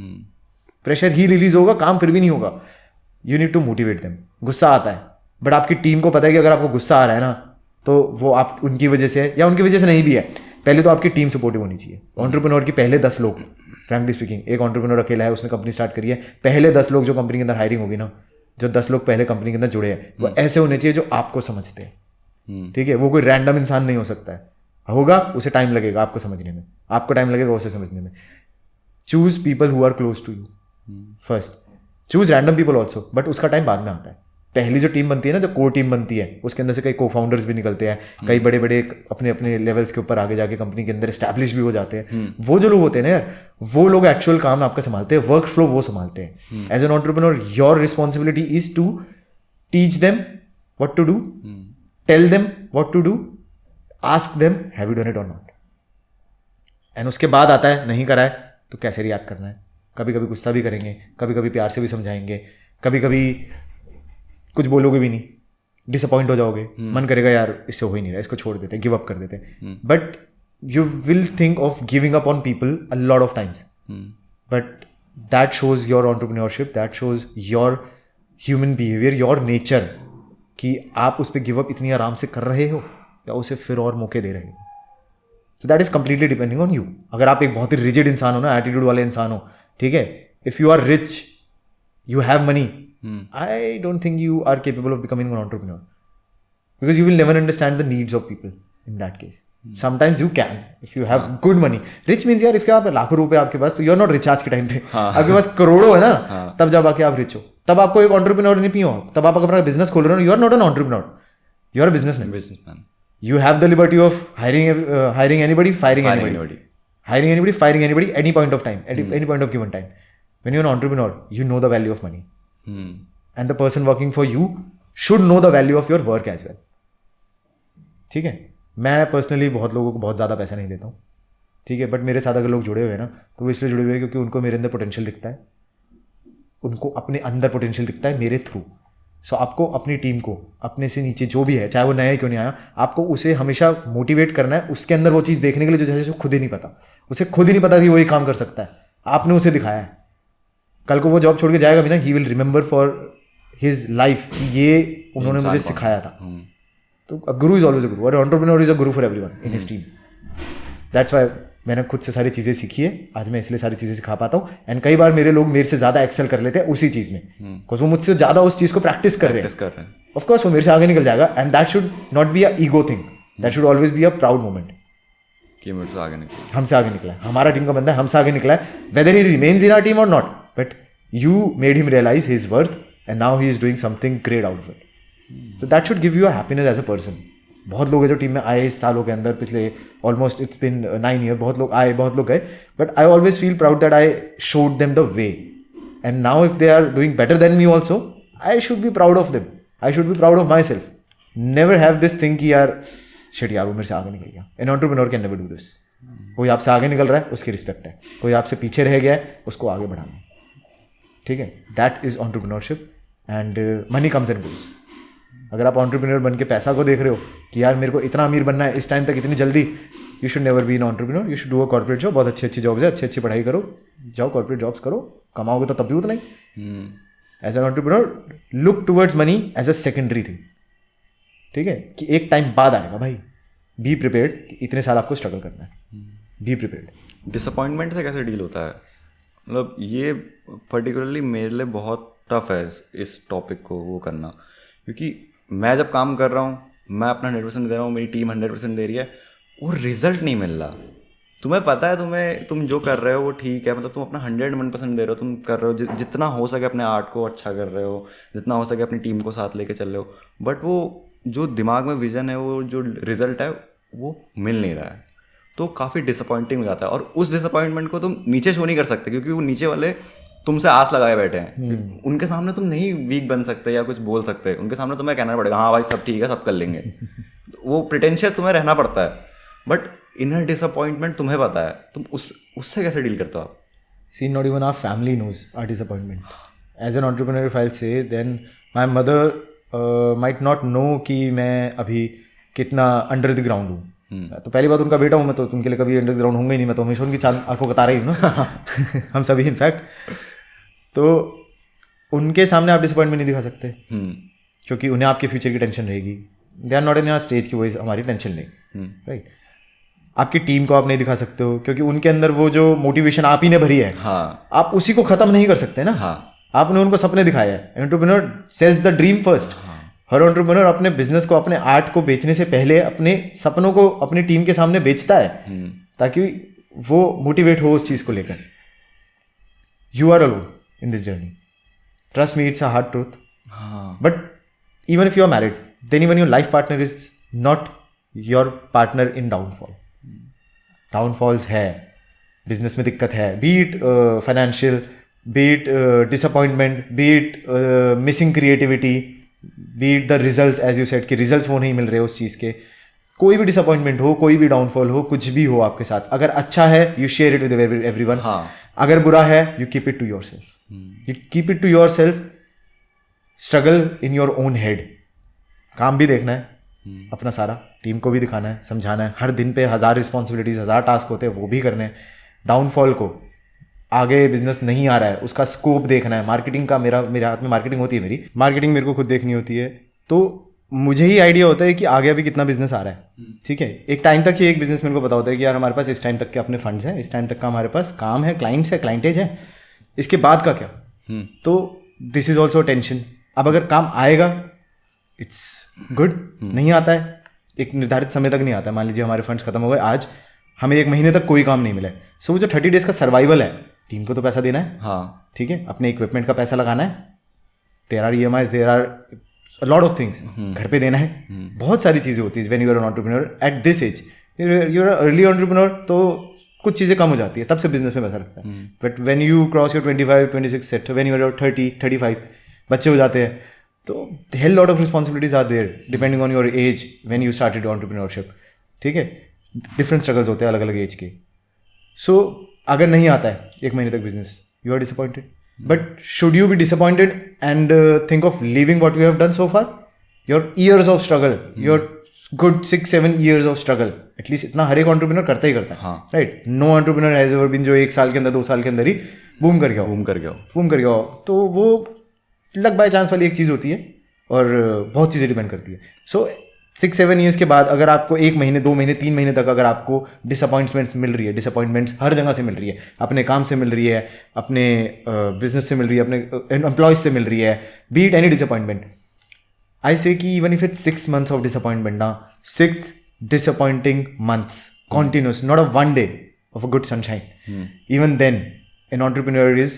प्रेशर ही रिलीज होगा, काम फिर भी नहीं होगा। You need to motivate them. गुस्सा आता है, बट आपकी टीम को पता है कि अगर आपको गुस्सा आ रहा है ना, तो वो आप उनकी वजह से या उनकी वजह से नहीं भी है, पहले तो आपकी टीम सपोर्टिव होनी चाहिए। एंटरप्रेन्योर की पहले 10 लोग, फ्रैंकली स्पीकिंग, एक एंटरप्रेन्योर अकेला है, उसने कंपनी स्टार्ट करी है, पहले 10 लोग जो कंपनी के अंदर हायरिंग होगी ना, जो 10 लोग पहले कंपनी के अंदर जुड़े हैं, वो ऐसे होने चाहिए जो आपको समझते हैं, ठीक है। वो कोई रैंडम इंसान नहीं हो सकता है, होगा उसे टाइम लगेगा आपको समझने में, आपको टाइम लगेगा उसे समझने में। Choose people who are close to you first, choose random people also, but उसका टाइम बाद में आता है। पहली जो टीम बनती है ना, जो कोर टीम बनती है, उसके अंदर से कई को फाउंडर्स भी निकलते हैं, कई बड़े बड़े अपने अपने लेवल्स के ऊपर आगे जाके कंपनी के अंदर एस्टैब्लिश भी हो जाते हैं। वो जो लोग होते हैं ना यार, वो लोग एक्चुअल काम आपका संभालते हैं, वर्क फ्लो वो संभालते हैं। As an entrepreneur, your responsibility is to teach them what to do, tell them what to do, ask them have you done it और नॉट, एंड उसके बाद आता है नहीं करा है तो कैसे रिएक्ट करना है। कभी कभी गुस्सा भी करेंगे, कभी कभी प्यार से भी समझाएंगे, कभी कभी कुछ बोलोगे भी नहीं, डिसअपॉइंट हो जाओगे, मन करेगा यार इससे हो ही नहीं रहा, इसको छोड़ देते, गिव अप कर देते, but you will think of giving up on people a lot of times. But that shows your entrepreneurship, that shows your human behavior, your nature, कि आप उस पर गिव अप इतनी आराम से कर रहे हो या उसे फिर और मौके दे रहे हो. So that is completely depending on you. अगर आप एक बहुत ही rigid इंसान हो ना, एटीट्यूड वाले इंसान हो, ठीक है, if you are rich, you have money, I don't think you are capable of becoming an entrepreneur, because you will never understand the needs of people in that case. Sometimes you can if you have good money. Rich means यार if आप लाखों रुपए आपके पास, तो you're not rich आज के time पे. आपके पास करोड़ों है ना, तब जब आके आप रिच हो, तब आपको एक entrepreneur नहीं पियो, तब आप अपना बिजनेस खोल रहे हो. you're not an entrepreneur, you're a businessman. You have the liberty of hiring anybody, firing anybody. Hiring anybody, firing anybody, any point of time, at any point of given time. When you're an entrepreneur, you know the value of money. And the person working for you should know the value of your work as well. ठीक है, मैं personally बहुत लोगों को बहुत ज़्यादा पैसा नहीं देता हूँ, ठीक है, बट मेरे साथ अगर लोग जुड़े हुए हैं ना, तो वो इसलिए जुड़े हुए हैं क्योंकि उनको मेरे अंदर पोटेंशियल दिखता है, उनको अपने अंदर पोटेंशियल दिखता है मेरे थ्रू. सो आपको अपनी टीम को, अपने से नीचे जो भी है, चाहे वो नया क्यों नहीं आया, आपको उसे हमेशा मोटिवेट करना है उसके अंदर वो चीज़ देखने के लिए जो जैसे खुद ही नहीं पता, उसे खुद ही नहीं पता कि वो ये काम कर सकता है. आपने उसे दिखाया है, कल को वो जॉब छोड़ के जाएगा भी ना, he will remember for his life कि ये उन्होंने मुझे सिखाया था. तो गुरु इज ऑलवेज अ गुरु, और entrepreneur is a Guru for everyone in his team. That's why मैंने खुद से सारी चीज़ें सीखी है, आज मैं इसलिए सारी चीज़ें सिखा पाता हूँ. एंड कई बार मेरे लोग मेरे से ज़्यादा एक्सेल कर लेते हैं उसी चीज़ में, बिकॉज वो मुझसे ज़्यादा उस चीज़ को प्रैक्टिस कर रहे हैं. ऑफ कोर्स वो मेरे से आगे निकल जाएगा, and that should not be a ego thing, that should always be a proud moment कि मेरे से आगे निकला, हमसे आगे निकला है, हमारा टीम का बंदा है, हमसे आगे निकला है, whether he remains in our team और not, but you made him realize his worth and now he is doing something great out of it. So that should give you a happiness as a person. बहुत लोग हैं जो team में आए इस सालों के अंदर, पिछले ऑलमोस्ट इट्स बिन 9 ईयर, बहुत लोग आए, बहुत लोग गए, but I always feel proud that I showed them the way. And now if they are doing better than me also, I should be proud of them, I should be proud of myself. Never have this thing कि यार shit यार वो मेरे से आगे निकल गया. An entrepreneur can never do this. कोई आपसे आगे निकल रहा है उसकी रिस्पेक्ट है, कोई आपसे पीछे रह गया है उसको आगे बढ़ाना, ठीक है. That is entrepreneurship. And money comes and goes. अगर आप एंटरप्रेन्योर बन के पैसा को देख रहे हो कि यार मेरे को इतना अमीर बनना है इस टाइम तक इतनी जल्दी, you should never be an entrepreneur. You should do a corporate job. बहुत अच्छी अच्छी जॉब्स है, अच्छी अच्छी पढ़ाई करो, जाओ कॉर्पोरेट जॉब्स करो, कमाओगे तो तब भी उतना ही. As an entrepreneur look towards money as a secondary thing, ठीक है, कि एक टाइम बाद आएगा भाई. बी प्रिपेयर्ड कि इतने साल आपको स्ट्रगल करना है. Be prepared. डिसअपॉइंटमेंट से कैसे डील होता है? मतलब ये पर्टिकुलरली मेरे लिए बहुत टफ है इस टॉपिक को वो करना, क्योंकि मैं जब काम कर रहा हूँ, मैं अपना 100% दे रहा हूँ, मेरी टीम 100% दे रही है, वो रिजल्ट नहीं मिल रहा. तुम्हें पता है तुम जो कर रहे हो वो ठीक है, मतलब तुम अपना 101% दे रहे हो, तुम कर रहे हो जितना हो सके अपने आर्ट को अच्छा कर रहे हो, जितना हो सके अपनी टीम को साथ लेके चल रहे हो, बट वो जो दिमाग में विजन है, वो जो रिजल्ट है वो मिल नहीं रहा है. तो काफ़ी डिसअपॉइंटिंग हो जाता है, और उस डिसअपॉइंटमेंट को तुम नीचे शो नहीं कर सकते, क्योंकि वो नीचे वाले तुमसे आस लगाए बैठे हैं. उनके सामने तुम नहीं वीक बन सकते या कुछ बोल सकते, उनके सामने तुम्हें कहना पड़ेगा हाँ भाई सब ठीक है, सब कर लेंगे. वो प्रिटेंशियस तुम्हें रहना पड़ता है, बट इनर डिसअपॉइंटमेंट तुम्हें पता है, तुम उससे कैसे डील करते हो आप? See, not even our family knows our disappointment. As an entrepreneur, if I'll say, then my mother might not know कि मैं अभी कितना अंडर द ग्राउंड हूँ. तो पहली बात उनका बेटा हूँ मैं, तो उनके लिए कभी अंडर द ग्राउंड होंगे ही नहीं, मैं तो हमेशा उनकी चांद आंखों बता रही हूँ ना. हम सभी इनफैक्ट. तो उनके सामने आप डिसअपॉइंटमेंट नहीं दिखा सकते, क्योंकि उन्हें आपके फ्यूचर की टेंशन रहेगी. They are not in our stage की वो हमारी टेंशन नहीं, राइट. आपकी टीम को आप नहीं दिखा सकते हो, क्योंकि उनके अंदर वो जो मोटिवेशन आप ही ने भरी है, आप उसी को खत्म नहीं कर सकते ना. आपने उनको सपने दिखाया है. Entrepreneur sells the dream first. हर एंटरप्रेन्योर अपने बिजनेस को, अपने आर्ट को बेचने से पहले अपने सपनों को अपनी टीम के सामने बेचता है, ताकि वो मोटिवेट हो उस चीज़ को लेकर. You are alone in this journey. Trust me, it's a hard truth. But even if you are married, then even your life partner is not your partner in downfall. Downfalls है, business में दिक्कत है, be it financial, be it disappointment, be it missing creativity, be it the results, as you said कि results वो नहीं मिल रहे उस चीज़ के. कोई भी डिसअपॉइंटमेंट हो, कोई भी डाउनफॉल हो, कुछ भी हो आपके साथ, अगर अच्छा है you share it with everyone. अगर बुरा है you keep it to yourself. You keep it to yourself. Struggle in your own head. काम भी देखना है, अपना सारा टीम को भी दिखाना है, समझाना है, हर दिन पे 1000 रिस्पॉन्सिबिलिटीज़ 1000 टास्क होते हैं वो भी करने हैं, डाउनफॉल को, आगे बिजनेस नहीं आ रहा है उसका स्कोप देखना है, मार्केटिंग का मेरे हाथ में मार्केटिंग होती है, मेरी मार्केटिंग मेरे को खुद देखनी होती है, तो मुझे ही आइडिया होता है कि आगे अभी कितना बिजनेस आ रहा है, ठीक है। एक टाइम तक ही एक बिजनेस मेरे को पता होता है कि यार हमारे पास इस टाइम तक के अपने फंड्स हैं, इस टाइम तक का हमारे पास काम है, क्लाइंट्स है, क्लाइंटेज है, इसके बाद का क्या। तो दिस इज ऑल्सो टेंशन। अब अगर काम आएगा इट्स गुड, नहीं आता है एक निर्धारित समय तक नहीं आता है, मान लीजिए हमारे फंड्स खत्म हो गए आज, हमें एक महीने तक कोई काम नहीं मिला है, सो वो जो 30 डेज का सर्वाइवल है, टीम को तो पैसा देना है, हाँ ठीक है, अपने इक्विपमेंट का पैसा लगाना है, there are EMIs, there are lot of things, घर पे देना है, बहुत सारी चीज़ें होती है। When you are an entrepreneur at this age, you are early entrepreneur, तो कुछ चीज़ें कम हो जाती है, तब से बिजनेस में पैसा लगता है। But when you cross your 25, 26 set, when you are 30, 35 बच्चे हो जाते हैं, तो hell lot of responsibilities are there depending on your age when you started entrepreneurship, ठीक है, डिफरेंट स्ट्रगल्स होते हैं अलग अलग एज के। सो अगर नहीं आता है एक महीने तक business, you are disappointed, but should you be disappointed and think of leaving what you have done so far, your years of struggle, your good 6-7 years of struggle, at least इतना हर एक एंटरप्रेन्योर करता ही करता है, right. No entrepreneur has ever been जो 1 साल के अंदर 2 साल के अंदर ही बूम कर गया हो, तो वो लक बाय चांस वाली एक चीज़ होती है और बहुत चीज़ें डिपेंड करती है। सो 6-7 years के बाद अगर आपको 1 महीने 2 महीने 3 महीने तक अगर आपको डिसअपॉइंटमेंट्स मिल रही है, डिसअपॉइंटमेंट्स हर जगह से मिल रही है, अपने काम से मिल रही है, अपने बिजनेस से मिल रही है, अपने एम्प्लॉयज़ से मिल रही है, B it any disappointment, I say कि even if it's 6 months of disappointment now, 6 disappointing months continuous, not a one day of a good sunshine. Even then, an entrepreneur is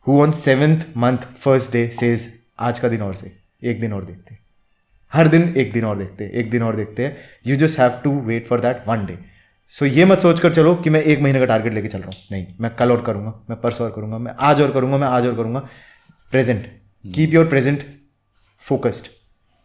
who on 7th month first day says आज का दिन और से एक दिन और देखते, हर दिन एक दिन और देखते, एक दिन और देखते हैं। You just have to wait for that one day. So ये मत सोच कर चलो कि मैं 1 महीने का टारगेट लेके चल रहा हूँ, नहीं, मैं कल और करूँगा, मैं परसों और करूँगा, मैं आज और करूँगा, मैं आज और करूँगा। Present, keep your present focused.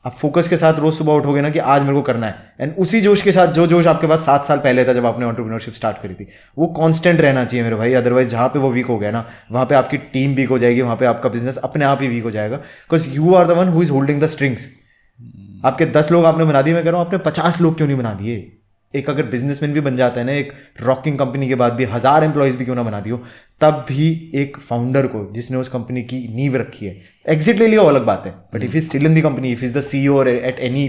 आप फोकस के साथ रोज सुबह उठोगे ना कि आज मेरे को करना है, एंड उसी जोश के साथ जो जोश आपके पास 7 साल पहले था जब आपने एंटरप्रेन्योरशिप स्टार्ट करी थी, वो कांस्टेंट रहना चाहिए मेरे भाई। अदरवाइज जहाँ पे वो वीक हो गया ना, वहाँ पे आपकी टीम वीक हो जाएगी, वहाँ पे आपका बिजनेस अपने आप ही वीक हो जाएगा, because you are the one who is holding the strings. आपके 10 लोग आपने बना दिए, मैं कह रहा हूँ आपने 50 लोग क्यों नहीं बना दिए। एक अगर बिजनेसमैन भी बन जाता है ना, एक रॉकिंग कंपनी के बाद भी 1000 एम्प्लॉयज़ भी क्यों ना बना दियो, तब भी एक फाउंडर को जिसने उस कंपनी की नींव रखी है, एग्जिट ले लिया वो अलग बात है, but if is still in the company, if is the CEO और at any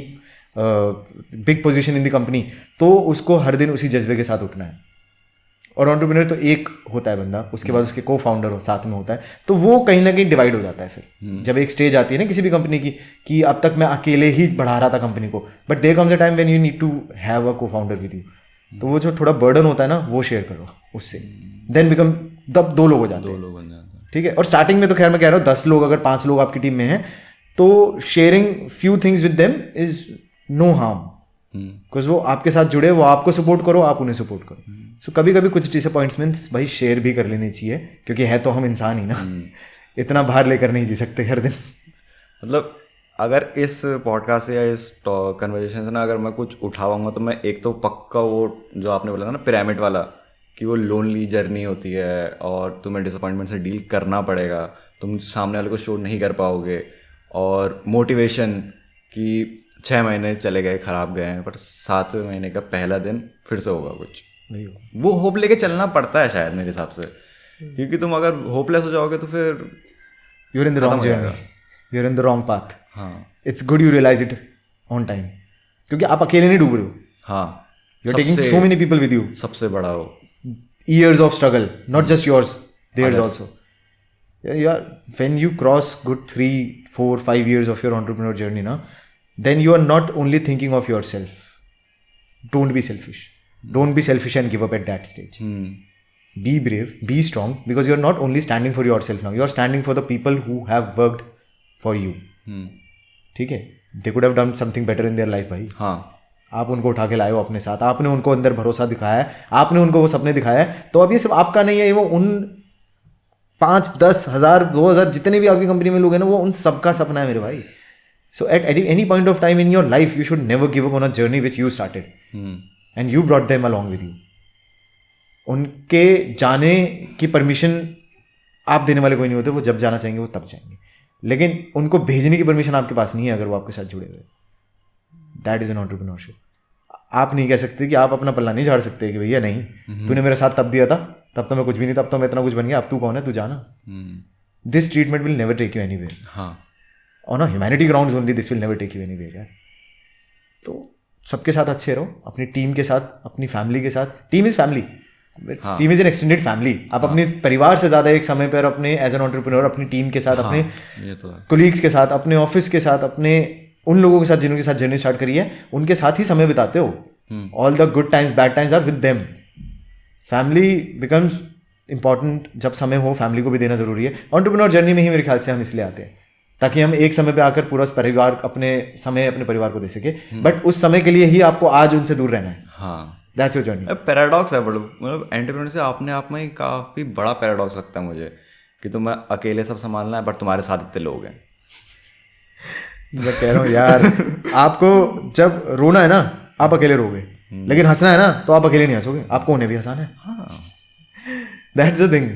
big position in the company, तो उसको हर दिन उसी जज्बे के साथ उठना है। और एंटरप्रेन्योर तो एक होता है बंदा, उसके बाद उसके को फाउंडर हो साथ में होता है, तो वो कहीं ना कहीं डिवाइड हो जाता है। फिर जब एक स्टेज आती है ना किसी भी कंपनी की कि अब तक मैं अकेले ही बढ़ा रहा था कंपनी को, but there comes a time when you need to have a co founder with you, तो वो जो थोड़ा बर्डन होता है ना वो शेयर करो उससे, देन बिकम तब 2 लोग हो जाते हैं, ठीक है। और स्टार्टिंग में तो खैर मैं कह रहा हूँ 10 लोग अगर 5 लोग आपकी टीम में हैं तो sharing few things with them is no harm, because वो आपके साथ जुड़े, वो आपको सपोर्ट करो, आप उन्हें सपोर्ट करो। सो कभी कभी कुछ डिसअपॉइंटमेंट्स भाई शेयर भी कर लेनी चाहिए, क्योंकि है तो हम इंसान ही ना, इतना बाहर लेकर नहीं जी सकते हर दिन। मतलब अगर इस पॉडकास्ट से या इस कन्वर्सेशन से ना अगर मैं कुछ उठाऊंगा तो मैं एक तो पक्का वो जो आपने बोला ना पिरामिड वाला, कि वो लोनली जर्नी होती है और तुम्हें डिसअपॉइंटमेंट से डील करना पड़ेगा, तुम सामने वाले को शो नहीं कर पाओगे, और मोटिवेशन कि 6 महीने चले गए ख़राब गए हैं, पर 7वें महीने का पहला दिन फिर से होगा कुछ, वो होप लेके चलना पड़ता है शायद मेरे हिसाब से, क्योंकि तुम अगर होपलेस हो जाओगे तो फिर you are in the wrong journey, you are in the wrong path. हाँ, it's good you realize it on time, क्योंकि आप अकेले नहीं डूब रहे हो। हाँ, you are taking so many people with you. सबसे बड़ा हो years of struggle, not just yours, theirs also. Yeah, when you cross good 3, 4, 5 years of your entrepreneur journey na, then you are not only thinking of yourself. Don't be selfish. Don't be selfish and give up at that stage. Be brave, be strong, because you are not only standing for yourself now, you are standing for the people who have worked for you. ठीक है, they could have done something better in their life भाई। हाँ, आप उनको उठा के लाए हो अपने साथ, आपने उनको अंदर भरोसा दिखाया है, आपने उनको वो सपने दिखाया है, तो अब ये सब आपका नहीं है, वो उन 5, 10, 1000, 2000 जितने भी आपकी कंपनी में लोग हैं ना, वो उन सबका सपना है मेरे भाई। So at any point of time in your life you should never give up on a journey which you started and you brought them along with you. उनके जाने की परमिशन आप देने वाले कोई नहीं होते, वो जब जाना चाहेंगे वो तब जाएंगे, लेकिन उनको भेजने की परमिशन आपके पास नहीं है अगर वो आपके साथ जुड़े हुए। That is an entrepreneurship. आप नहीं कह सकते कि आप अपना पल्ला नहीं झाड़ सकते कि भैया नहीं, तूने मेरा साथ तब दिया था, तब तो मैं कुछ भी नहीं, तब तो मैं इतना कुछ बन गया, अब तू कौन है, तू जाना. This treatment will never take you anywhere. हाँ, on a humanity grounds only this will never take you anywhere यार. तो सबके साथ अच्छे रहो, अपनी टीम के साथ, अपनी फैमिली के साथ. Team is family, team is an extended family. आप अपने परिवार से ज़्यादा एक समय पर अपने एज एन एंटरप्रेन्योर अपनी टीम के साथ, अपने कोलीग्स के साथ, अपने ऑफिस के साथ, अपने उन लोगों के साथ जिनके साथ जर्नी स्टार्ट करी है, उनके साथ ही समय बिताते हो. All the good times bad times are with them. Family becomes important. जब समय हो फैमिली को भी देना जरूरी है. एंटरप्रेन्योर जर्नी में ही मेरे ख्याल से हम इसलिए आते हैं ताकि हम एक समय पे आकर पूरा परिवार, अपने समय अपने परिवार को दे सके. बट उस समय के लिए ही आपको आज उनसे दूर रहना है. हाँ, दैट्स योर जर्नी. पैराडॉक्स है मतलब एंटरप्रेन्योर से अपने आप में काफ़ी बड़ा पैराडॉक्स लगता है मुझे कि तुम्हें अकेले सब संभालना है बट तुम्हारे साथ इतने लोग हैं. मैं कह रहा हूँ यार, आपको जब रोना है ना आप अकेले रोगे, लेकिन हंसना है ना तो आप अकेले नहीं हंसोगे, आपको उन्हें भी हंसाना है. हाँ, दैट्स द थिंग.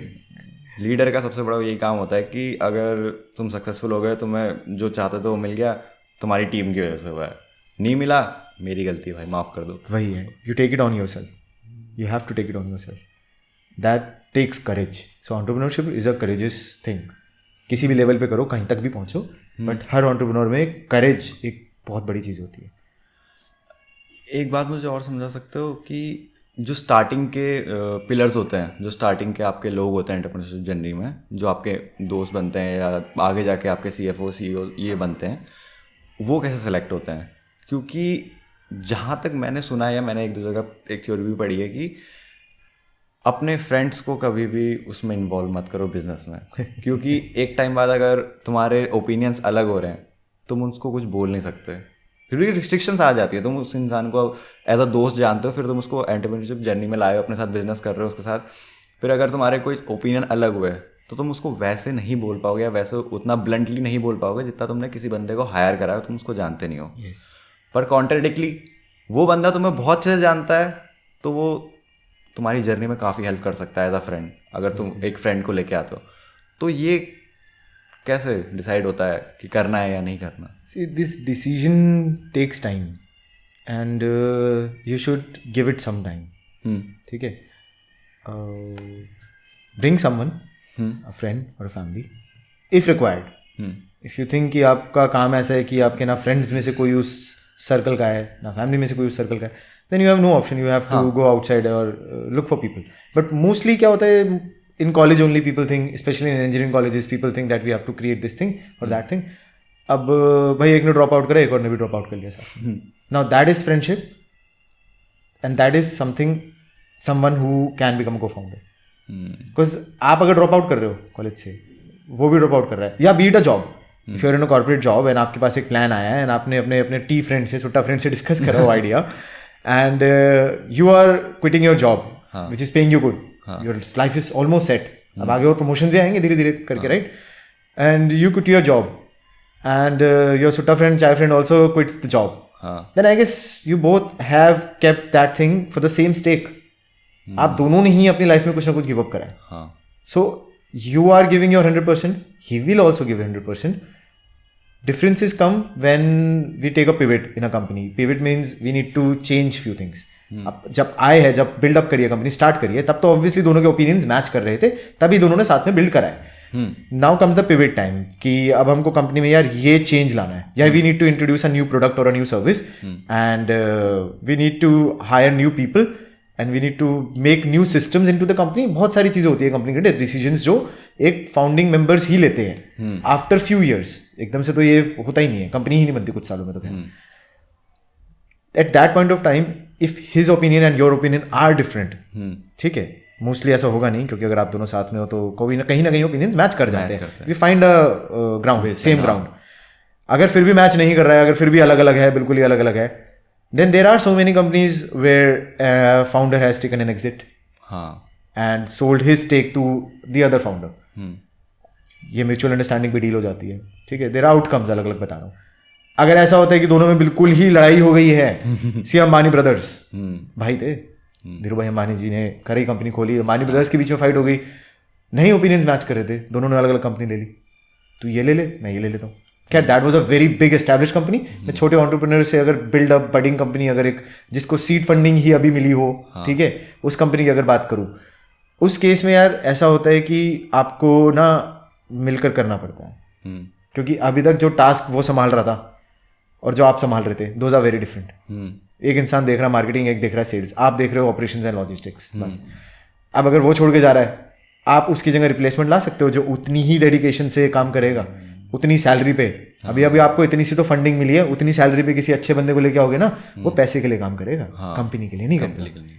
लीडर का सबसे बड़ा यही काम होता है कि अगर तुम सक्सेसफुल हो गए, तुम्हें जो चाहते थे वो मिल गया, तुम्हारी टीम की वजह से हुआ है. नहीं मिला, मेरी गलती भाई, माफ़ कर दो. वही है, you take it on yourself. You have to take it on yourself. That takes courage. So entrepreneurship is a courageous thing. किसी भी लेवल पे करो, कहीं तक भी पहुंचो, बट हर एंटरप्रेन्योर में करेज एक बहुत बड़ी चीज़ होती है. एक बात मुझे और समझा सकते हो कि जो स्टार्टिंग के पिलर्स होते हैं, जो स्टार्टिंग के आपके लोग होते हैं एंटरप्रेन्योरशिप जर्नी में, जो आपके दोस्त बनते हैं या आगे जाके आपके CFO CEO ये बनते हैं, वो कैसे सेलेक्ट होते हैं? क्योंकि जहाँ तक मैंने सुना है या मैंने एक दो जगह एक थ्योरी भी पढ़ी है कि अपने फ्रेंड्स को कभी भी उसमें इन्वॉल्व मत करो बिजनेस में. क्योंकि एक टाइम बाद अगर तुम्हारे ओपिनियंस अलग हो रहे हैं, तुम उसको कुछ बोल नहीं सकते, क्योंकि रिस्ट्रिक्शंस आ जाती है. तुम उस इंसान को एज अ दोस्त जानते हो, फिर तुम उसको एंटरप्रेन्योरशिप जर्नी में लाए हो, अपने साथ बिजनेस कर रहे हो उसके साथ, फिर अगर तुम्हारे कोई ओपिनियन अलग हुए तो तुम उसको वैसे नहीं बोल पाओगे या वैसे उतना ब्लंटली नहीं बोल पाओगे जितना तुमने किसी बंदे को हायर करा है, तुम उसको जानते नहीं हो. yes. पर कॉन्ट्राडिक्टली वो बंदा तुम्हें बहुत अच्छे से जानता है, तो वो तुम्हारी जर्नी में काफ़ी हेल्प कर सकता है एज अ फ्रेंड. अगर तुम एक फ्रेंड को लेके आते हो तो ये कैसे डिसाइड होता है कि करना है या नहीं करना? See, this decision takes time and you should give it some time. ठीक है. Bring someone, a friend or a family, if required. If you think कि आपका काम ऐसा है कि आपके ना फ्रेंड्स में से कोई उस सर्कल का है, ना फैमिली में से कोई उस सर्कल का है, then you have no option. You have to go outside or look for people. But mostly क्या होता है, in college only people think, especially in engineering colleges, people think that we have to create this thing or that thing. अब भाई एक ने drop out करा, एक और ने भी ड्रॉप आउट कर लिया साथ. Now that is friendship and that is someone who can become को फाउंडर. बिकॉज आप अगर ड्रॉप आउट कर रहे हो कॉलेज से, वो भी ड्रॉप आउट कर रहा है, या be it a job, if you are in a corporate job and आपके पास एक प्लान आया है एंड आपने अपने टी फ्रेंड से, सुट्टा फ्रेंड से डिस्कस करा वो idea and you are quitting your job which is paying you good, your life is almost set. अब आगे और प्रमोशन आएंगे धीरे धीरे करके, right? And you quit your job and your sutta friend, chai friend also quits the job. Then I guess you both have kept that thing for the same stake. आप दोनों ने ही अपनी लाइफ में कुछ ना कुछ गिव अप करा है. So you are giving your 100%, he will also give 100%. Differences come when we take a pivot in a company. Pivot means we need to change few things. अब जब आए हैं, जब बिल्डअप करिए कंपनी, स्टार्ट करिए, तब तो ऑब्वियसली दोनों के ओपिनियंस मैच कर रहे थे, तभी दोनों ने साथ में बिल्ड करा है. Now comes the pivot time कि अब हमको कंपनी में यार ये चेंज लाना है, यार we need to introduce a new product और a new service and we need to hire new people and we need to make new systems into the company. बहुत सारी चीजें होती है कंपनी के डिसीजंस जो एक फाउंडिंग मेंबर्स ही लेते हैं आफ्टर फ्यू ईयर्स. एकदम से तो ये होता ही नहीं है, कंपनी ही नहीं बनती कुछ सालों में. तो at that point of time if his opinion and your opinion are different, ठीक है, मोस्टली ऐसा होगा नहीं क्योंकि अगर आप दोनों साथ में हो तो कोई ना कहीं ओपिनियंस मैच कर जाते हैं. We find a ground, same ground. अगर फिर भी मैच नहीं कर रहा है, अगर फिर भी अलग अलग है, बिल्कुल ही अलग अलग है, then there are so many companies where founder has taken an exit and sold his stake to the other founder. ये म्यूचुअल अंडरस्टैंडिंग पे डील हो जाती है, ठीक है. देर आर आउटकम्स अलग अलग बता रहा हूँ. अगर ऐसा होता है कि दोनों में बिल्कुल ही लड़ाई हो गई है, सी अंबानी ब्रदर्स भाई थे, धीरू भाई अंबानी जी ने करी कंपनी खोली, अंबानी ब्रदर्स के बीच में फाइट हो गई, नहीं ओपिनियंस मैच कर रहे थे, दोनों ने अलग अलग कंपनी ले ली, तू ये ले ले, मैं ये ले लेता हूँ, क्या that was a very big establish company. मैं छोटे एंटरप्रेन्योर से अगर बिल्ड अप बडिंग कंपनी, अगर एक जिसको सीड फंडिंग ही अभी मिली हो, ठीक है, उस कंपनी की अगर बात करूँ, उस केस में यार ऐसा होता है कि आपको ना मिलकर करना पड़ता है, क्योंकि अभी तक जो टास्क वो संभाल रहा था और जो आप संभाल रहे थे, दोज आर वेरी डिफरेंट। एक इंसान देख रहा है मार्केटिंग, एक देख रहा है सेल्स, आप देख रहे हो ऑपरेशंस एंड लॉजिस्टिक्स, बस। अब अगर वो छोड़ के जा रहा है, आप उसकी जगह रिप्लेसमेंट ला सकते हो जो उतनी ही डेडिकेशन से काम करेगा, उतनी सैलरी पे। अभी आपको इतनी सी तो फंडिंग मिली है, उतनी सैलरी पे किसी अच्छे बंदे को लेके आओगे ना, वो पैसे के लिए काम करेगा, कंपनी के लिए नहीं करेगा।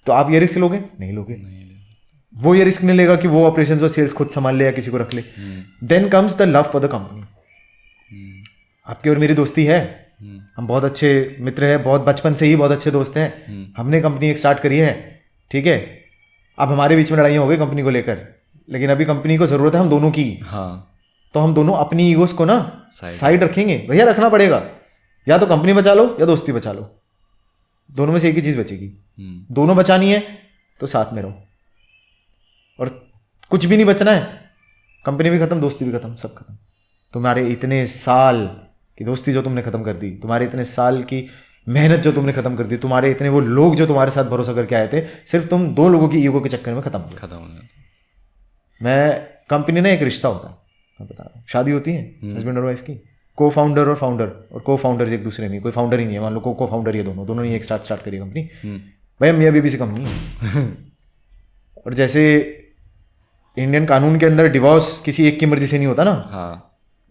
तो आप ये रिस्क लोगे? नहीं लोगे। वो ये रिस्क नहीं लेगा कि वो ऑपरेशंस और सेल्स खुद संभाल ले या किसी को रख ले। Then comes the love for the company. आपकी और मेरी दोस्ती है, हम बहुत अच्छे मित्र हैं, बहुत बचपन से ही बहुत अच्छे दोस्त हैं। हमने कंपनी एक स्टार्ट करी है, ठीक है। अब हमारे बीच में लड़ाइयाँ हो गई कंपनी को लेकर, लेकिन अभी कंपनी को ज़रूरत है हम दोनों की। तो हम दोनों अपनी ईगोस को ना साइड रखेंगे, भैया रखना पड़ेगा। या तो कंपनी बचा लो या दोस्ती बचा लो, दोनों में से एक ही चीज़ बचेगी। दोनों बचानी है तो साथ में रहो, और कुछ भी नहीं बचना है, कंपनी भी खत्म, दोस्ती भी खत्म, सब खत्म। तुम्हारे इतने साल की दोस्ती जो तुमने खत्म कर दी, तुम्हारे इतने साल की मेहनत जो तुमने खत्म कर दी, तुम्हारे इतने वो लोग जो तुम्हारे साथ भरोसा करके आए थे, सिर्फ तुम दो लोगों की ईगो के चक्कर में खत्म हो गए। मैं कंपनी ना एक रिश्ता होता है, मैं बता रहा हूँ। शादी होती है हस्बैंड और वाइफ की, को फाउंडर और फाउंडर, और को फाउंडर्स एक दूसरे में, कोई फाउंडर ही नहीं है, मान लो को फाउंडर ये दोनों ही एक साथ स्टार्ट करी कंपनी। भाई मियाँ बीबी से कम नहीं है। और जैसे इंडियन कानून के अंदर डिवोर्स किसी एक की मर्जी से नहीं होता ना,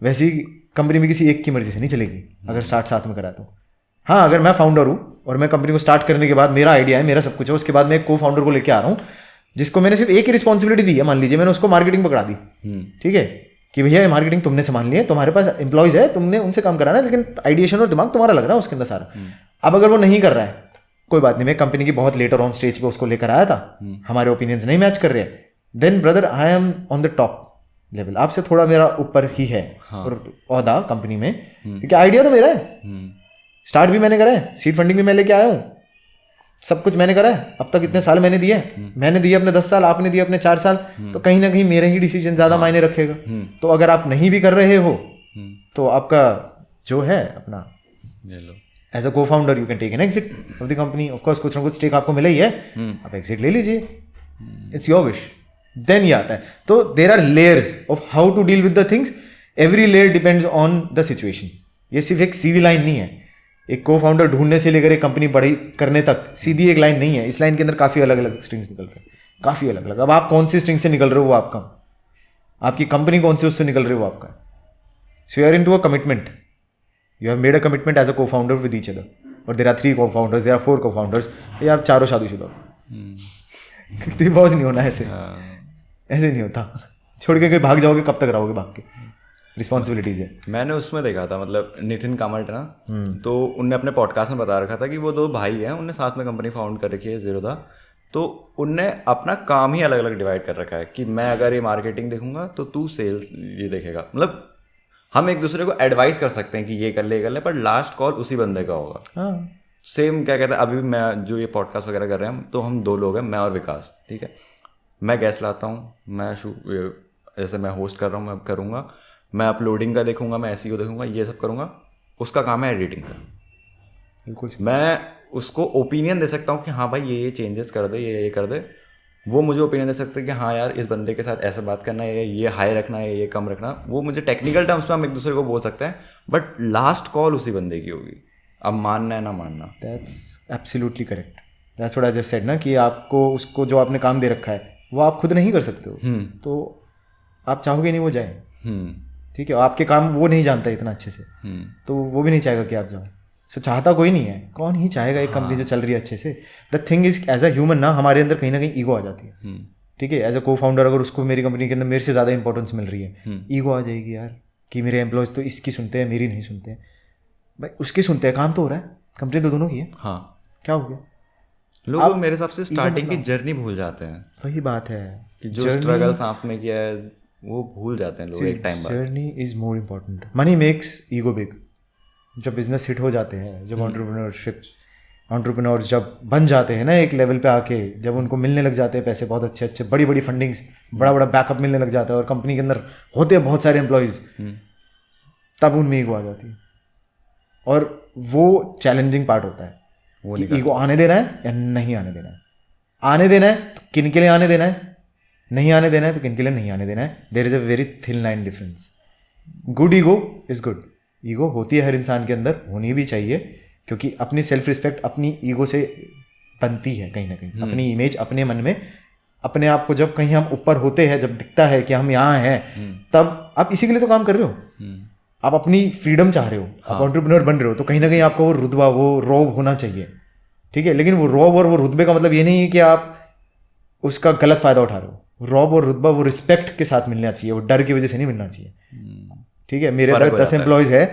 वैसे ही कंपनी में किसी एक की मर्जी से नहीं चलेगी अगर स्टार्ट साथ में करा तो। हाँ, अगर मैं फाउंडर हूँ और मैं कंपनी को स्टार्ट करने के बाद मेरा आइडिया है, मेरा सब कुछ है, उसके बाद मैं एक को फाउंडर को लेकर आ रहा हूँ जिसको मैंने सिर्फ एक ही रिस्पॉन्सिबिलिटी दी है। मान लीजिए मैंने उसको मार्केटिंग पकड़ा दी, ठीक है, कि भैया मार्केटिंग तुमने संभाल ली है, तुम्हारे पास एम्प्लॉयज है, तुमने उनसे काम कराना है, लेकिन आइडिएशन और दिमाग तुम्हारा लग रहा है उसके अंदर सारा। अब अगर वो नहीं कर रहा है, कोई बात नहीं, मैं कंपनी की बहुत लेटर ऑन स्टेज पे उसको लेकर आया था, हमारे ओपिनियंस नहीं मैच कर रहे हैं, then brother I am on the top level, आपसे थोड़ा मेरा ऊपर ही है और ओहदा कंपनी में, क्योंकि आइडिया तो मेरा है, स्टार्ट भी मैंने करा है, सीड फंडिंग भी मैं लेके आया हूँ, सब कुछ मैंने करा है। अब तक इतने साल मैंने दिए, मैंने दिए अपने 10 साल, आपने दिए अपने 4 साल, तो कहीं ना कहीं मेरा ही डिसीजन ज्यादा मायने रखेगा। तो अगर आप नहीं भी कर रहे हो तो आपका जो है अपना as a co founder you can take an exit of the company. Of course कुछ ना कुछ स्टेक आपको मिला ही है, आप एग्जिट ले लीजिए, इट्स योर विश। देन ये आता है, तो there are layers of how to deal with the things, every layer depends on the situation. ये सिर्फ एक सीधी लाइन नहीं है, एक को फाउंडर ढूंढने से लेकर एक कंपनी बड़ी करने तक सीधी एक लाइन नहीं है। इस लाइन के अंदर काफ़ी अलग अलग स्ट्रिंग्स निकल रहे हैं, काफ़ी अलग अलग। अब आप कौन सी स्ट्रिंग से निकल रहे हो वो आपका, आपकी कंपनी कौन सी उससे निकल रही हो वो आपका। So you are into a commitment, you have made a commitment as a co founder with each other, और देर आर 3 को फाउंडर्स, देर आर 4 को फाउंडर्स, या आप चारों शादीशुदा। डिवोर्स नहीं होना ऐसे, ऐसे नहीं होता। छोड़ के कहीं भाग जाओगे, कब तक रहोगे भाग के, रिस्पॉन्सिबिलिटीज है। मैंने उसमें देखा था, मतलब नितिन कामत ना, तो उनने अपने पॉडकास्ट में बता रखा था कि वो 2 भाई हैं, उनने साथ में कंपनी फाउंड कर रखी है ज़ीरोधा। तो उनने अपना काम ही अलग अलग डिवाइड कर रखा है कि मैं अगर ये मार्केटिंग देखूंगा तो तू सेल्स ये देखेगा। मतलब हम एक दूसरे को एडवाइस कर सकते हैं कि ये कर ले, पर लास्ट कॉल उसी बंदे का होगा। सेम क्या कहते हैं, अभी मैं जो ये पॉडकास्ट वगैरह कर रहे हैं, तो हम 2 लोग हैं, मैं और विकास, ठीक है। मैं गेस्ट लाता हूँ, मैं जैसे मैं होस्ट कर रहा हूँ, मैं करूँगा, मैं अपलोडिंग का देखूंगा, मैं एसईओ देखूंगा, ये सब करूंगा। उसका काम है एडिटिंग का। बिल्कुल, मैं उसको ओपिनियन दे सकता हूँ कि हाँ भाई ये चेंजेस कर दे, ये कर दे। वो मुझे ओपिनियन दे सकते हैं कि हाँ यार इस बंदे के साथ ऐसे बात करना है, ये हाई रखना है, ये कम रखना। वो मुझे टेक्निकल टर्म्स में हम एक दूसरे को बोल सकते हैं, बट लास्ट कॉल उसी बंदे की होगी, अब मानना है ना मानना। That's absolutely correct, that's what I just said ना, कि आपको उसको जो आपने काम दे रखा है वो आप खुद नहीं कर सकते हो, तो आप चाहोगे नहीं वो जाए, ठीक है। आपके काम वो नहीं जानता इतना अच्छे से, तो वो भी नहीं चाहेगा कि आप जाओ। सो चाहता कोई नहीं है, कौन ही चाहेगा एक कंपनी जो चल रही है अच्छे से। The thing is as a human ना, हमारे अंदर कहीं ना कहीं ईगो आ जाती है, ठीक है। एज अ को फाउंडर अगर उसको मेरी कंपनी के अंदर मेरे से ज़्यादा इंपॉर्टेंस मिल रही है, ईगो आ जाएगी यार कि मेरे एम्प्लॉयज़ तो इसकी सुनते हैं, मेरी नहीं सुनते हैं। भाई उसके सुनते हैं, काम तो हो रहा है, कंपनी तो दोनों की है। हाँ, क्या हो गया, लोग मेरे हिसाब से स्टार्टिंग की जर्नी भूल जाते हैं। वही बात है कि जो स्ट्रगल्स आपने किया है वो भूल जाते हैं लोग एक टाइम बाद। Journey is more important, money makes ego big. जब बिजनेस हिट हो जाते हैं, जब एंटरप्रेन्योर्स जब बन जाते हैं ना एक लेवल पे आके, जब उनको मिलने लग जाते हैं पैसे, बहुत अच्छे अच्छे बड़ी बड़ी फंडिंग्स, बड़ा बड़ा बैकअप मिलने लग जाता है, और कंपनी के अंदर होते हैं बहुत सारे एम्प्लॉयज़, तब उनमें ईगो आ जाती है, और वो चैलेंजिंग पार्ट होता है कि ईगो आने देना है या नहीं आने देना है। आने देना है तो किन के लिए आने देना है, नहीं आने देना है तो किन के लिए नहीं आने देना है। There is a very thin line difference. Good ego is good, ego होती है हर इंसान के अंदर, होनी भी चाहिए, क्योंकि अपनी सेल्फ रिस्पेक्ट अपनी ईगो से बनती है कहीं ना कहीं। अपनी इमेज अपने मन में, अपने आप को जब कहीं हम ऊपर होते हैं, जब दिखता है कि हम यहाँ हैं, तब आप इसी के लिए तो काम कर रहे हो। आप अपनी फ्रीडम चाह रहे हो, आप एंटरप्रेन्योर बन रहे हो, तो कहीं ना कहीं आपको वो रुतबा, वो रौब होना चाहिए, ठीक है। लेकिन वो रौब और वो रुतबे का मतलब ये नहीं है कि आप उसका गलत फायदा उठा रहे हो। रौब और रुतबा वो रिस्पेक्ट के साथ मिलना चाहिए, वो डर की वजह से नहीं मिलना चाहिए, ठीक है। मेरे 10 एम्प्लॉयज़ है,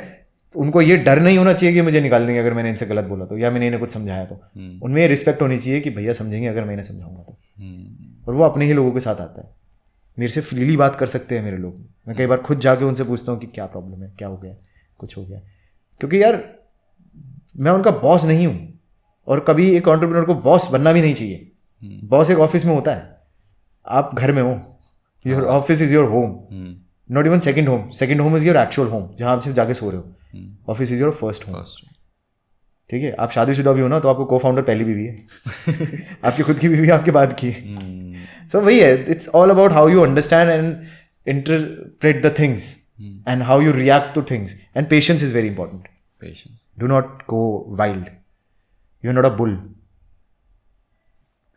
उनको ये डर नहीं होना चाहिए कि मुझे निकाल देंगे अगर मैंने इनसे गलत बोला तो, या मैंने इन्हें कुछ समझाया तो। उनमें ये रिस्पेक्ट होनी चाहिए कि भैया समझेंगे अगर मैं इन्हें समझाऊंगा तो, और वो अपने ही लोगों के साथ आता है। मेरे से फ्रीली बात कर सकते हैं मेरे लोग। मैं कई बार खुद जाके उनसे पूछता हूँ कि क्या प्रॉब्लम है, क्या हो गया, कुछ हो गया, क्योंकि यार मैं उनका बॉस नहीं हूँ, और कभी एक एंटरप्रेन्योर को बॉस बनना भी नहीं चाहिए। बॉस एक ऑफिस में होता है, आप घर में हो, your office is your home, not even second home. Second home is your actual home, जहाँ आप सिर्फ जाके सो रहे हो। Office is your first home, ठीक है। आप शादीशुदा भी हो ना, तो आपको को फाउंडर पहली बीवी है आपकी खुद की बीवी आपके बाद की। सो वही है, it's all about how you understand and interpret the things and how you react to things, and patience is very important. Patience, do not go wild, you are not a bull.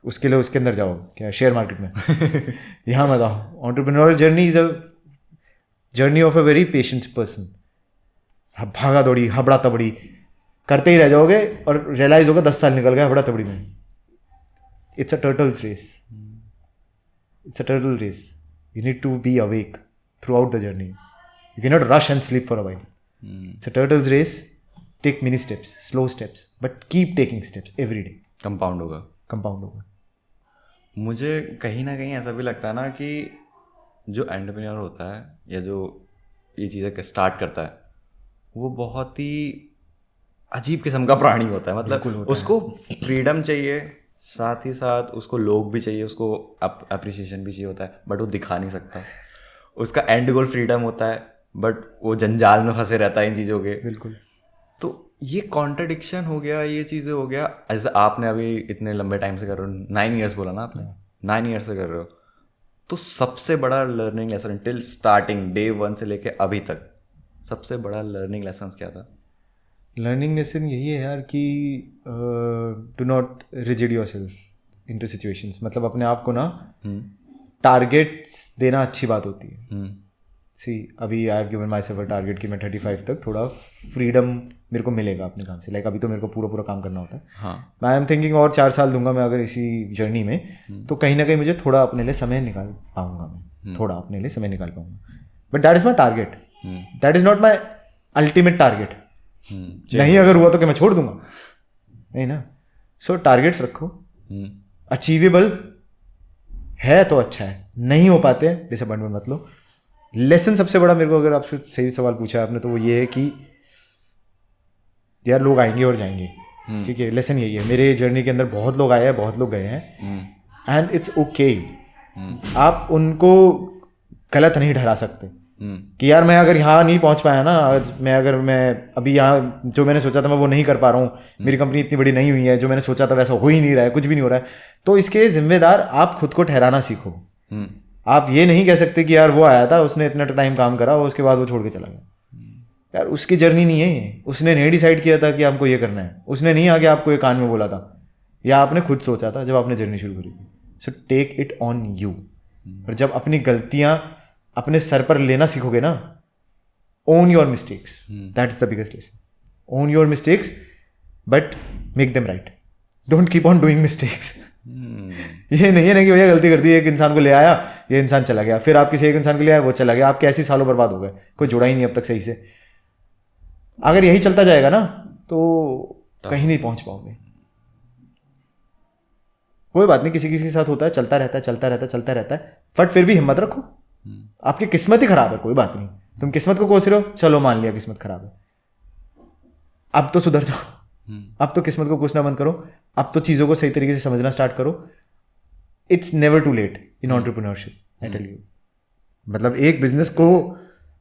उसके लिए उसके अंदर जाओ, क्या share market में यहाँ मत आओ। Entrepreneurial journey is a journey of a very patient person. भागा दौड़ी, हबड़ा तबड़ी करते ही रह जाओगे, और रियलाइज होगा 10 साल निकल गए हबड़ा तबड़ी में। It's a turtle's race, it's a turtle race. You need to be awake throughout the journey, you can not rush and sleep for a while. It's a turtle's race, take mini steps, slow steps, but keep taking steps every day. Compound होगा, compound होगा। मुझे कहीं ना कहीं ऐसा भी लगता है ना कि जो एंटरप्रेन्योर होता है या जो ये चीज़ें स्टार्ट करता है, वो बहुत ही अजीब किस्म का प्राणी होता है। मतलब उसको फ्रीडम चाहिए, साथ ही साथ उसको लोग भी चाहिए, उसको अप्रिसिएशन भी चाहिए होता है, बट वो दिखा नहीं सकता। उसका एंड गोल फ्रीडम होता है, बट वो जंजाल में फंसे रहता है इन चीज़ों के। बिल्कुल। तो ये कॉन्ट्रडिक्शन हो गया, ये चीज़ें हो गया। ऐसे आपने अभी इतने लंबे टाइम से कर रहे हो, 9 ईयर्स बोला ना आपने, 9 ईयर्स से कर रहे हो, तो सबसे बड़ा learning lesson till starting day 1 से लेके अभी तक, सबसे बड़ा लर्निंग लेसन क्या था? लर्निंग लेसन यही है यार कि do not rigid yourself into situations. मतलब अपने आप को ना टारगेट्स देना अच्छी बात होती है। सी अभी I have given my self a target कि मैं 35 तक थोड़ा फ्रीडम मेरे को मिलेगा अपने काम से। लाइक अभी तो मेरे को पूरा काम करना होता है। हाँ, मैं आई एम थिंकिंग और 4 साल दूंगा मैं अगर इसी जर्नी में, तो कहीं ना कहीं मुझे थोड़ा अपने लिए समय निकाल पाऊंगा, मैं थोड़ा अपने लिए समय निकाल पाऊंगा। But that is my target, that is not my ultimate target. नहीं अगर हुआ तो क्या मैं छोड़ दूंगा? नहीं ना। सो टारगेट्स रखो, अचीवेबल है तो अच्छा है, नहीं हो पाते डिसअपॉइंटमेंट मत लो। लेसन सबसे बड़ा मेरे को, अगर आपसे सही सवाल पूछा आपने, तो वो ये है कि यार लोग आएंगे और जाएंगे, ठीक है। लेसन यही है, मेरे जर्नी के अंदर बहुत लोग आए हैं, बहुत लोग गए हैं, एंड इट्स ओके। आप उनको गलत नहीं ठहरा सकते कि यार मैं अगर यहाँ नहीं पहुँच पाया ना आज, मैं अभी यहाँ जो मैंने सोचा था मैं वो नहीं कर पा रहा हूँ, मेरी कंपनी इतनी बड़ी नहीं हुई है, जो मैंने सोचा था वैसा हो ही नहीं रहा है, कुछ भी नहीं हो रहा है, तो इसके जिम्मेदार आप खुद को ठहराना सीखो। आप ये नहीं कह सकते कि यार वो आया था, उसने इतना टाइम काम करा, उसके बाद वो छोड़ के चला गया। यार उसकी जर्नी नहीं है ये, उसने नहीं डिसाइड किया था कि हमको ये करना है, उसने नहीं आके आपको ये कान में बोला था, या आपने खुद सोचा था जब आपने जर्नी शुरू करी थी। So take it on you. और जब अपनी गलतियां अपने सर पर लेना सीखोगे ना, own your mistakes, that is the biggest lesson. Own your mistakes but make them right, don't keep on doing mistakes. ये नहीं है ना कि भैया गलती कर दी, एक इंसान को ले आया, ये इंसान चला गया, फिर आप किसी एक इंसान को ले आया, वो चला गया, आपके ऐसे सालों बर्बाद हो गए, कोई जुड़ा ही नहीं अब तक सही से। अगर यही चलता जाएगा ना तो कहीं नहीं पहुंच पाओगे। कोई बात नहीं, किसी किसी के साथ होता है, चलता रहता है, बट फिर भी हिम्मत रखो। आपकी किस्मत ही खराब है, कोई बात नहीं, तुम किस्मत को कोस रहे हो, चलो मान लिया किस्मत खराब है, अब तो सुधर जाओ, अब तो किस्मत को कोसना बंद करो, अब तो चीज़ों को सही तरीके से समझना स्टार्ट करो। It's never too late in entrepreneurship, I tell you. मतलब एक बिजनेस को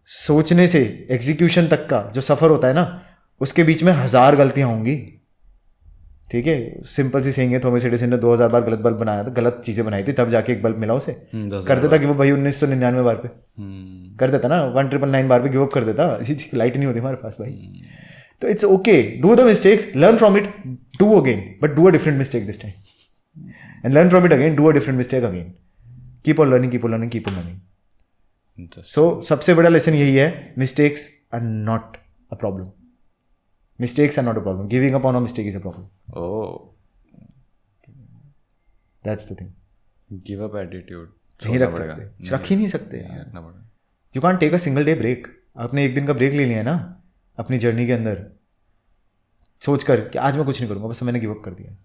सोचने से एग्जीक्यूशन तक का जो सफ़र होता है ना, उसके बीच में 1000 गलतियाँ होंगी, ठीक है। सिंपल सी सेइंग है, थॉमस एडिसन ने 2000 बार गलत बल्ब बनाया था, गलत चीज़ें बनाई थी, तब जाके एक बल्ब मिला उसे। कर देता कि वो भाई 1999 बार पे कर देता ना, 1999 बार पे गिव अप कर देता, लाइट नहीं होती हमारे पास भाई। तो it's okay, do the mistakes, learn from it, do again, but do a different mistake this time and learn from it again, do a different mistake again, keep on learning, keep on learning, keep on learning. So सबसे बड़ा lesson यही है, mistakes are not a problem, mistakes are not a problem, giving up on a mistake is a problem. That's the thing. Give up attitude नहीं रख सकते, रख ही नहीं सकते यार। You can't take a single day break. आपने एक दिन का ब्रेक ले लिया है ना अपनी जर्नी के अंदर, सोच कर कि आज मैं कुछ नहीं करूँगा, बस मैंने गिव अप कर दिया।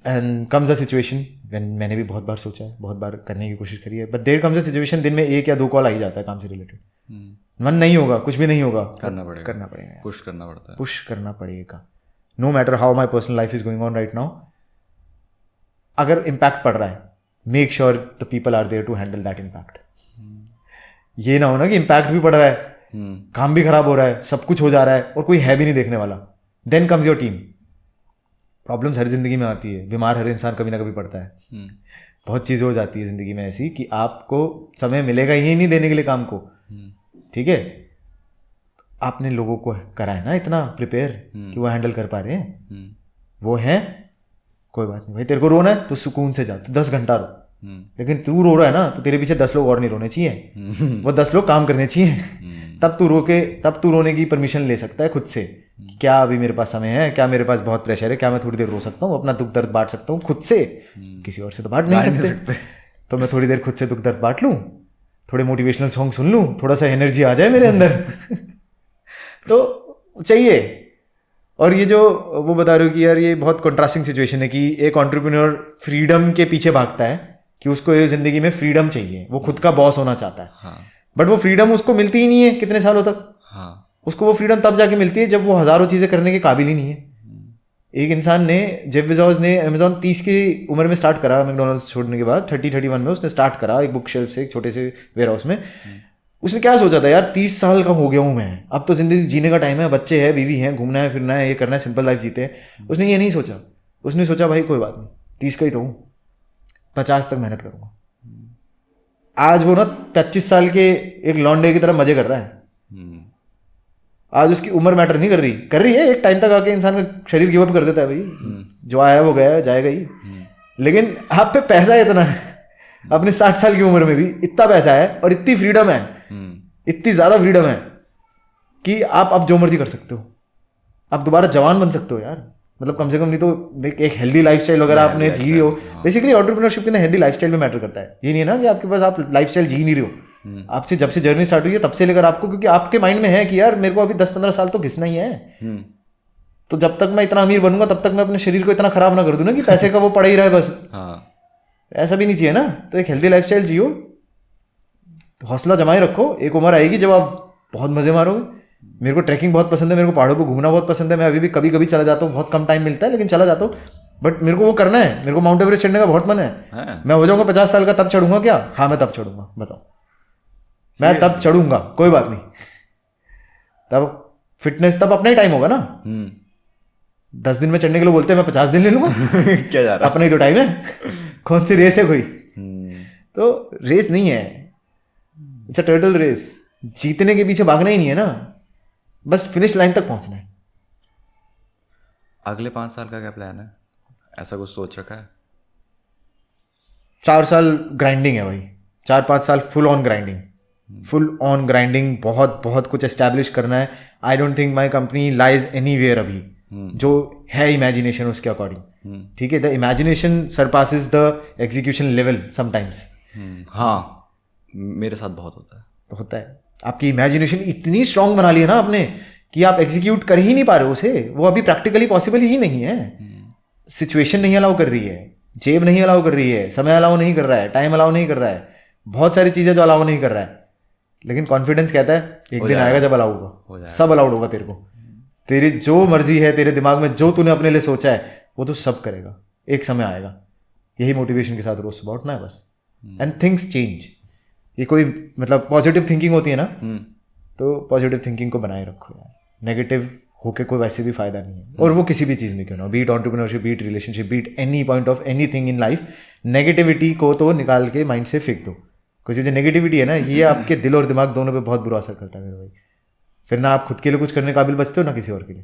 And comes a situation when, मैंने भी बहुत बार सोचा है, बहुत बार करने की कोशिश करी है, but there comes a situation, दिन में 1 या 2 कॉल आ ही जाता है काम से रिलेटेड, मन नहीं होगा, कुछ भी नहीं होगा, करना पड़ेगा, पुश करना पड़ता है, पुश करना पड़ेगा। No matter how my personal life is going on right now, अगर इम्पैक्ट पड़ रहा है, make sure the people are there to handle that impact. ये ना हो ना कि इम्पैक्ट भी पड़ रहा है, काम भी खराब हो रहा है, सब कुछ हो जा रहा है और कोई है भी नहीं देखने वाला, then comes your team. Problems हर जिंदगी में आती है, बीमार हर इंसान कभी ना कभी पड़ता है, बहुत चीज़ें हो जाती है जिंदगी में ऐसी कि आपको समय मिलेगा ही नहीं देने के लिए काम को, ठीक है। आपने लोगों को करा है ना इतना प्रिपेयर कि वो हैंडल कर पा रहे हैं, वो है, कोई बात नहीं भाई, तेरे को रोना है तो सुकून से जा, तो 10 घंटा रो, लेकिन तू रो रहा है ना तो तेरे पीछे 10 लोग और नहीं रोने चाहिए, वो 10 लोग काम करने चाहिए, तब तू रोने की परमिशन ले सकता है खुद से, क्या अभी मेरे पास समय है, क्या मेरे पास बहुत प्रेशर है, क्या मैं थोड़ी देर रो सकता हूँ, अपना दुख दर्द बांट सकता हूँ खुद से, किसी और से तो बांट नहीं सकते। तो मैं थोड़ी देर खुद से दुख दर्द बांट लूँ, थोड़े मोटिवेशनल सॉन्ग सुन लूँ, थोड़ा सा एनर्जी आ जाए मेरे अंदर तो चाहिए। और ये जो वो बता रहे हो कि यार ये बहुत कंट्रास्टिंग सिचुएशन है कि एक एंटरप्रेन्योर फ्रीडम के पीछे भागता है कि उसको ये जिंदगी में फ्रीडम चाहिए, वो खुद का बॉस होना चाहता है, बट वो फ्रीडम उसको मिलती ही नहीं है कितने सालों तक। उसको वो फ्रीडम तब जाके मिलती है जब वो हज़ारों चीज़ें करने के काबिल ही नहीं है। एक इंसान ने, जेफ बेजोस ने अमेजॉन 30 की उम्र में स्टार्ट करा, मैकडॉनल्ड्स छोड़ने के बाद 30-31 में उसने स्टार्ट करा एक बुक शेल्फ से, एक छोटे से वेयर हाउस में। उसने क्या सोचा था यार, 30 साल का हो गया हूँ मैं, अब तो जिंदगी जीने का टाइम है, बच्चे हैं, बीवी हैं, घूमना है फिरना है, ये करना है, सिंपल लाइफ जीते हैं। उसने ये नहीं सोचा, उसने सोचा भाई कोई बात नहीं, 30 का ही तो हूँ, 50 तक मेहनत करूँगा। आज वो ना 25 साल के एक लॉन्डे की तरह मजे कर रहा है। आज उसकी उम्र मैटर नहीं कर रही है, एक टाइम तक आके इंसान का शरीर गिव अप कर देता है भाई, जो आया वो गया, जाएगा ही। लेकिन आप पे पैसा इतना है, अपने 60 साल की उम्र में भी इतना पैसा है और इतनी फ्रीडम है, इतनी ज्यादा फ्रीडम है कि आप अब जो मर्जी कर सकते हो, आप दोबारा जवान बन सकते हो यार। मतलब कम से कम नहीं तो एक हेल्दी लाइफस्टाइल वगैरह आपने जी हो। बेसिकली एंटरप्रेन्योरशिप के अंदर हेल्दी लाइफस्टाइल में मैटर करता है। ये नहीं है ना कि आपके पास आप लाइफस्टाइल जी नहीं रहे हो, आपसे जब से जर्नी स्टार्ट हुई है तब से लेकर आपको, क्योंकि आपके माइंड में है कि यार मेरे को अभी 10-15 साल तो घिसना ही है, तो जब तक मैं इतना अमीर बनूंगा तब तक मैं अपने शरीर को इतना खराब ना कर दूं ना कि पैसे का वो पड़ा ही रहा है बस। ऐसा भी नहीं चाहिए ना, तो एक हेल्दी लाइफस्टाइल जियो, तो हौसला जमाए रखो। एक उम्र आएगी जब आप बहुत मजे मारोगे। मेरे को ट्रैकिंग बहुत पसंद है, मेरे को पहाड़ों पर घूमना बहुत पसंद है, मैं अभी भी कभी कभी चला जाता हूँ, बहुत कम टाइम मिलता है लेकिन चला जाता हूँ, बट मेरे को वो करना है। मेरे को माउंट एवरेस्ट चढ़ने का बहुत मन है। मैं हो जाऊंगा 50 साल का तब चढ़ूंगा क्या? हाँ मैं तब चढ़ूंगा, बताओ, मैं तब चढ़ूंगा, कोई बात नहीं, तब फिटनेस तब अपना ही टाइम होगा ना। 10 दिन में चढ़ने के लिए बोलते हैं, मैं 50 दिन ले लूंगा क्या जा रहा, अपना ही तो टाइम है, कौन सी रेस है कोई? तो रेस नहीं है, इट्स अ टर्टल रेस। जीतने के पीछे भागना ही नहीं है ना, बस फिनिश लाइन तक पहुंचना है। अगले 5 साल का क्या प्लान है? ऐसा कुछ सोच रखा है? 4 साल ग्राइंडिंग है भाई, 4-5 साल फुल ऑन ग्राइंडिंग, बहुत बहुत कुछ एस्टैब्लिश करना है। आई don't think my company lies anywhere अभी, जो है इमेजिनेशन उसके अकॉर्डिंग, ठीक है। The imagination surpasses the execution level sometimes. हाँ, मेरे साथ बहुत होता है। आपकी इमेजिनेशन इतनी स्ट्रांग बना ली है ना आपने कि आप एग्जीक्यूट कर ही नहीं पा रहे हो उसे, वो अभी प्रैक्टिकली पॉसिबल ही नहीं है। सिचुएशन नहीं अलाउ कर रही है, जेब नहीं अलाउ कर रही है, समय अलाउ नहीं कर रहा है, टाइम अलाउ नहीं कर रहा है, बहुत सारी चीज़ें जो अलाउ नहीं कर रहा है। लेकिन कॉन्फिडेंस कहता है एक दिन आएगा जब अलाउ होगा, सब अलाउड होगा तेरे को, तेरी जो मर्जी है, तेरे दिमाग में जो तूने अपने लिए सोचा है वो तो सब करेगा, एक समय आएगा। यही मोटिवेशन के साथ रोज सुबह उठना है बस, एंड थिंग्स चेंज। ये कोई मतलब पॉजिटिव थिंकिंग होती है ना, तो पॉजिटिव थिंकिंग को बनाए रखो यार, नेगेटिव होके कोई वैसे भी फायदा नहीं है। और वो किसी भी चीज़ में क्यों ना, be it entrepreneurship, be it relationship, be it any point of anything in life, negativity को तो निकाल के माइंड से फेंक दो। कुछ जो नेगेटिविटी है ना, ये आपके दिल और दिमाग दोनों पे बहुत बुरा असर करता है मेरे भाई। फिर ना आप खुद के लिए कुछ करने काबिल बचते हो ना किसी और के लिए।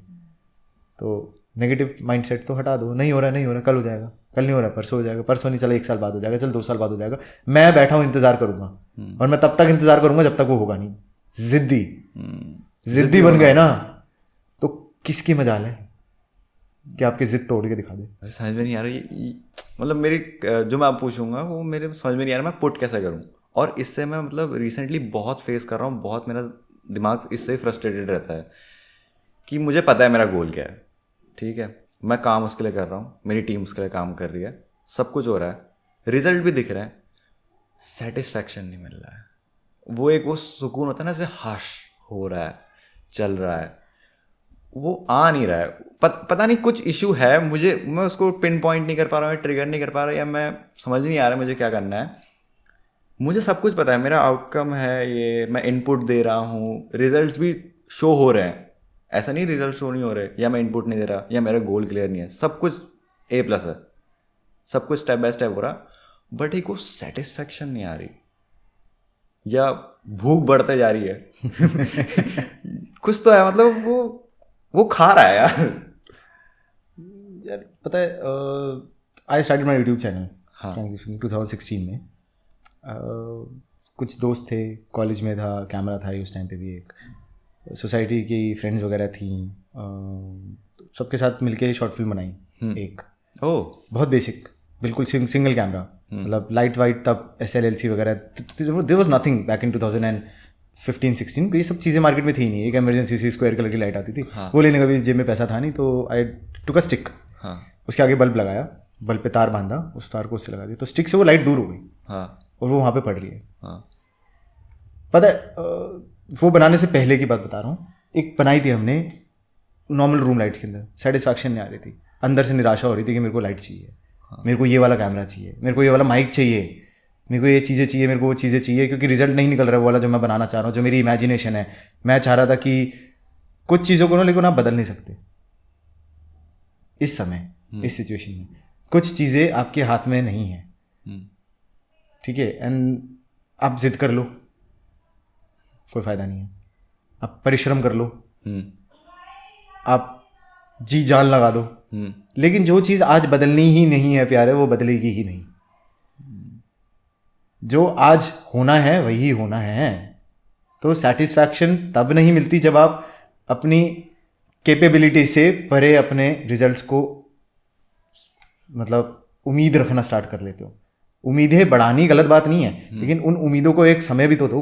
तो नेगेटिव माइंडसेट तो हटा दो, नहीं हो रहा है कल हो जाएगा, कल नहीं हो रहा है परसों हो जाएगा, परसों नहीं चला 1 साल बाद हो जाएगा, चल 2 साल बाद हो जाएगा। मैं बैठा हूँ इंतजार करूंगा, और मैं तब तक इंतजार करूंगा जब तक वो होगा नहीं। जिद्दी बन गए ना तो किसकी मजाल है कि आपकी जिद तोड़ के दिखा दे। समझ में नहीं आ रहा ये मतलब मेरी जो मैं आप पूछूंगा वो मेरे समझ में नहीं आ रहा मैं पुट कैसे करूँ। और इससे मैं मतलब रिसेंटली बहुत फेस कर रहा हूँ, बहुत मेरा दिमाग इससे फ्रस्ट्रेटेड रहता है कि मुझे पता है मेरा गोल क्या है, ठीक है, मैं काम उसके लिए कर रहा हूँ, मेरी टीम उसके लिए काम कर रही है, सब कुछ हो रहा है, रिजल्ट भी दिख रहा है, सेटिस्फैक्शन नहीं मिल रहा है। वो एक वो सुकून होता है ना, जैसे हाश हो रहा है, चल रहा है, वो आ नहीं रहा है। पता नहीं कुछ इशू है, मैं उसको पिन पॉइंट नहीं कर पा रहा हूँ, ट्रिगर नहीं कर पा रहा, या मैं समझ नहीं आ रहा मुझे क्या करना है। मुझे सब कुछ पता है, मेरा आउटकम है ये, मैं इनपुट दे रहा हूँ, रिजल्ट्स भी शो हो रहे हैं, ऐसा नहीं रिजल्ट शो नहीं हो रहे या मैं इनपुट नहीं दे रहा या मेरा गोल क्लियर नहीं है, सब कुछ A+ है, सब कुछ स्टेप बाय स्टेप हो रहा, बट एक वो सेटिस्फैक्शन नहीं आ रही, या भूख बढ़ते जा रही है कुछ तो है, मतलब वो खा रहा है यार पता है, I started my YouTube channel 2016 में। कुछ दोस्त थे, कॉलेज में था, कैमरा था उस टाइम पे भी, एक सोसाइटी की फ्रेंड्स वगैरह थी, सबके साथ मिलके शॉर्ट फिल्म बनाई एक। बहुत बेसिक, बिल्कुल सिंगल कैमरा, मतलब लाइट वाइट, तब SLLC वगैरह, there was nothing back in 2015-16, ये सब चीज़ें मार्केट में थी नहीं। एक इमरजेंसी स्क्वायर कलर की लाइट आती थी, वो लेने का भी जेब में पैसा था नहीं, तो आई टुक अ स्टिक, उसके आगे बल्ब लगाया, बल्ब पे तार बांधा, उस तार को उससे लगा दिया, तो स्टिक से वो लाइट दूर हो गई और वो वहाँ पे पड़ रही है। पता है, वो बनाने से पहले की बात बता रहा हूँ, एक बनाई थी हमने नॉर्मल रूम लाइट्स के अंदर, सेटिस्फैक्शन नहीं आ रही थी, अंदर से निराशा हो रही थी कि मेरे को लाइट चाहिए, मेरे को ये वाला कैमरा चाहिए, मेरे को ये वाला माइक चाहिए, मेरे को ये चीज़ें चाहिए, मेरे को वो चीज़ें चाहिए, क्योंकि रिजल्ट नहीं निकल रहा है वो वाला जो मैं बनाना चाह रहा हूँ, जो मेरी इमेजिनेशन है। मैं चाह रहा था कि कुछ चीज़ों को ना, लेकिन आप बदल नहीं सकते इस समय, इस सिचुएशन में। कुछ चीज़ें आपके हाथ में नहीं है, ठीक है, एंड आप जिद कर लो, कोई फायदा नहीं है, आप परिश्रम कर लो, आप जी जान लगा दो, लेकिन जो चीज़ आज बदलनी ही नहीं है प्यारे, वो बदलेगी ही नहीं। जो आज होना है वही होना है। तो सेटिस्फैक्शन तब नहीं मिलती जब आप अपनी कैपेबिलिटी से परे अपने रिजल्ट्स को मतलब उम्मीद रखना स्टार्ट कर लेते हो। उम्मीदें बढ़ानी गलत बात नहीं है, लेकिन उन उम्मीदों को एक समय भी तो दो।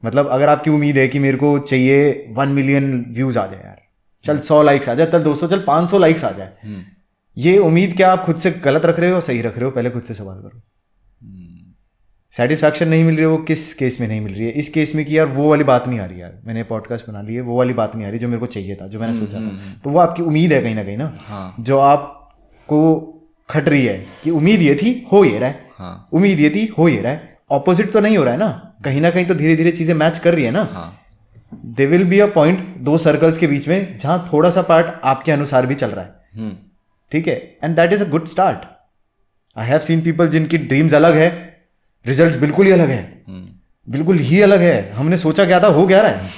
मतलब अगर आपकी उम्मीद है कि मेरे को चाहिए 1 मिलियन व्यूज आ जाए यार, चल 100 लाइक्स आ जाए, चल 200, चल 500 लाइक्स आ जाए, ये उम्मीद क्या आप खुद से गलत रख रहे हो, सही रख रहे हो? पहले खुद से सवाल करो। सेटिस्फैक्शन नहीं मिल रही है, वो किस केस में नहीं मिल रही है? इस केस में कि यार वो वाली बात नहीं आ रही, यार मैंने पॉडकास्ट बना ली है, वो वाली बात नहीं आ रही जो मेरे को चाहिए था, जो मैंने सोचा था। तो वो आपकी उम्मीद है कहीं ना कहीं ना, जो आपको खट रही है कि उम्मीद ये थी, हो ये रहा है, उम्मीद ये थी, हो ये रहा है। ऑपोजिट तो नहीं हो रहा है ना, कहीं ना कहीं तो धीरे धीरे चीजें मैच कर रही है ना। They will be a point 2 circles के बीच में जहां थोड़ा सा पार्ट आपके अनुसार भी चल रहा है, ठीक है, and that is a good start. I have seen people जिनकी ड्रीम्स अलग है, रिजल्ट्स बिल्कुल ही अलग है, बिल्कुल ही अलग है। हमने सोचा क्या था, हो क्या रहा है,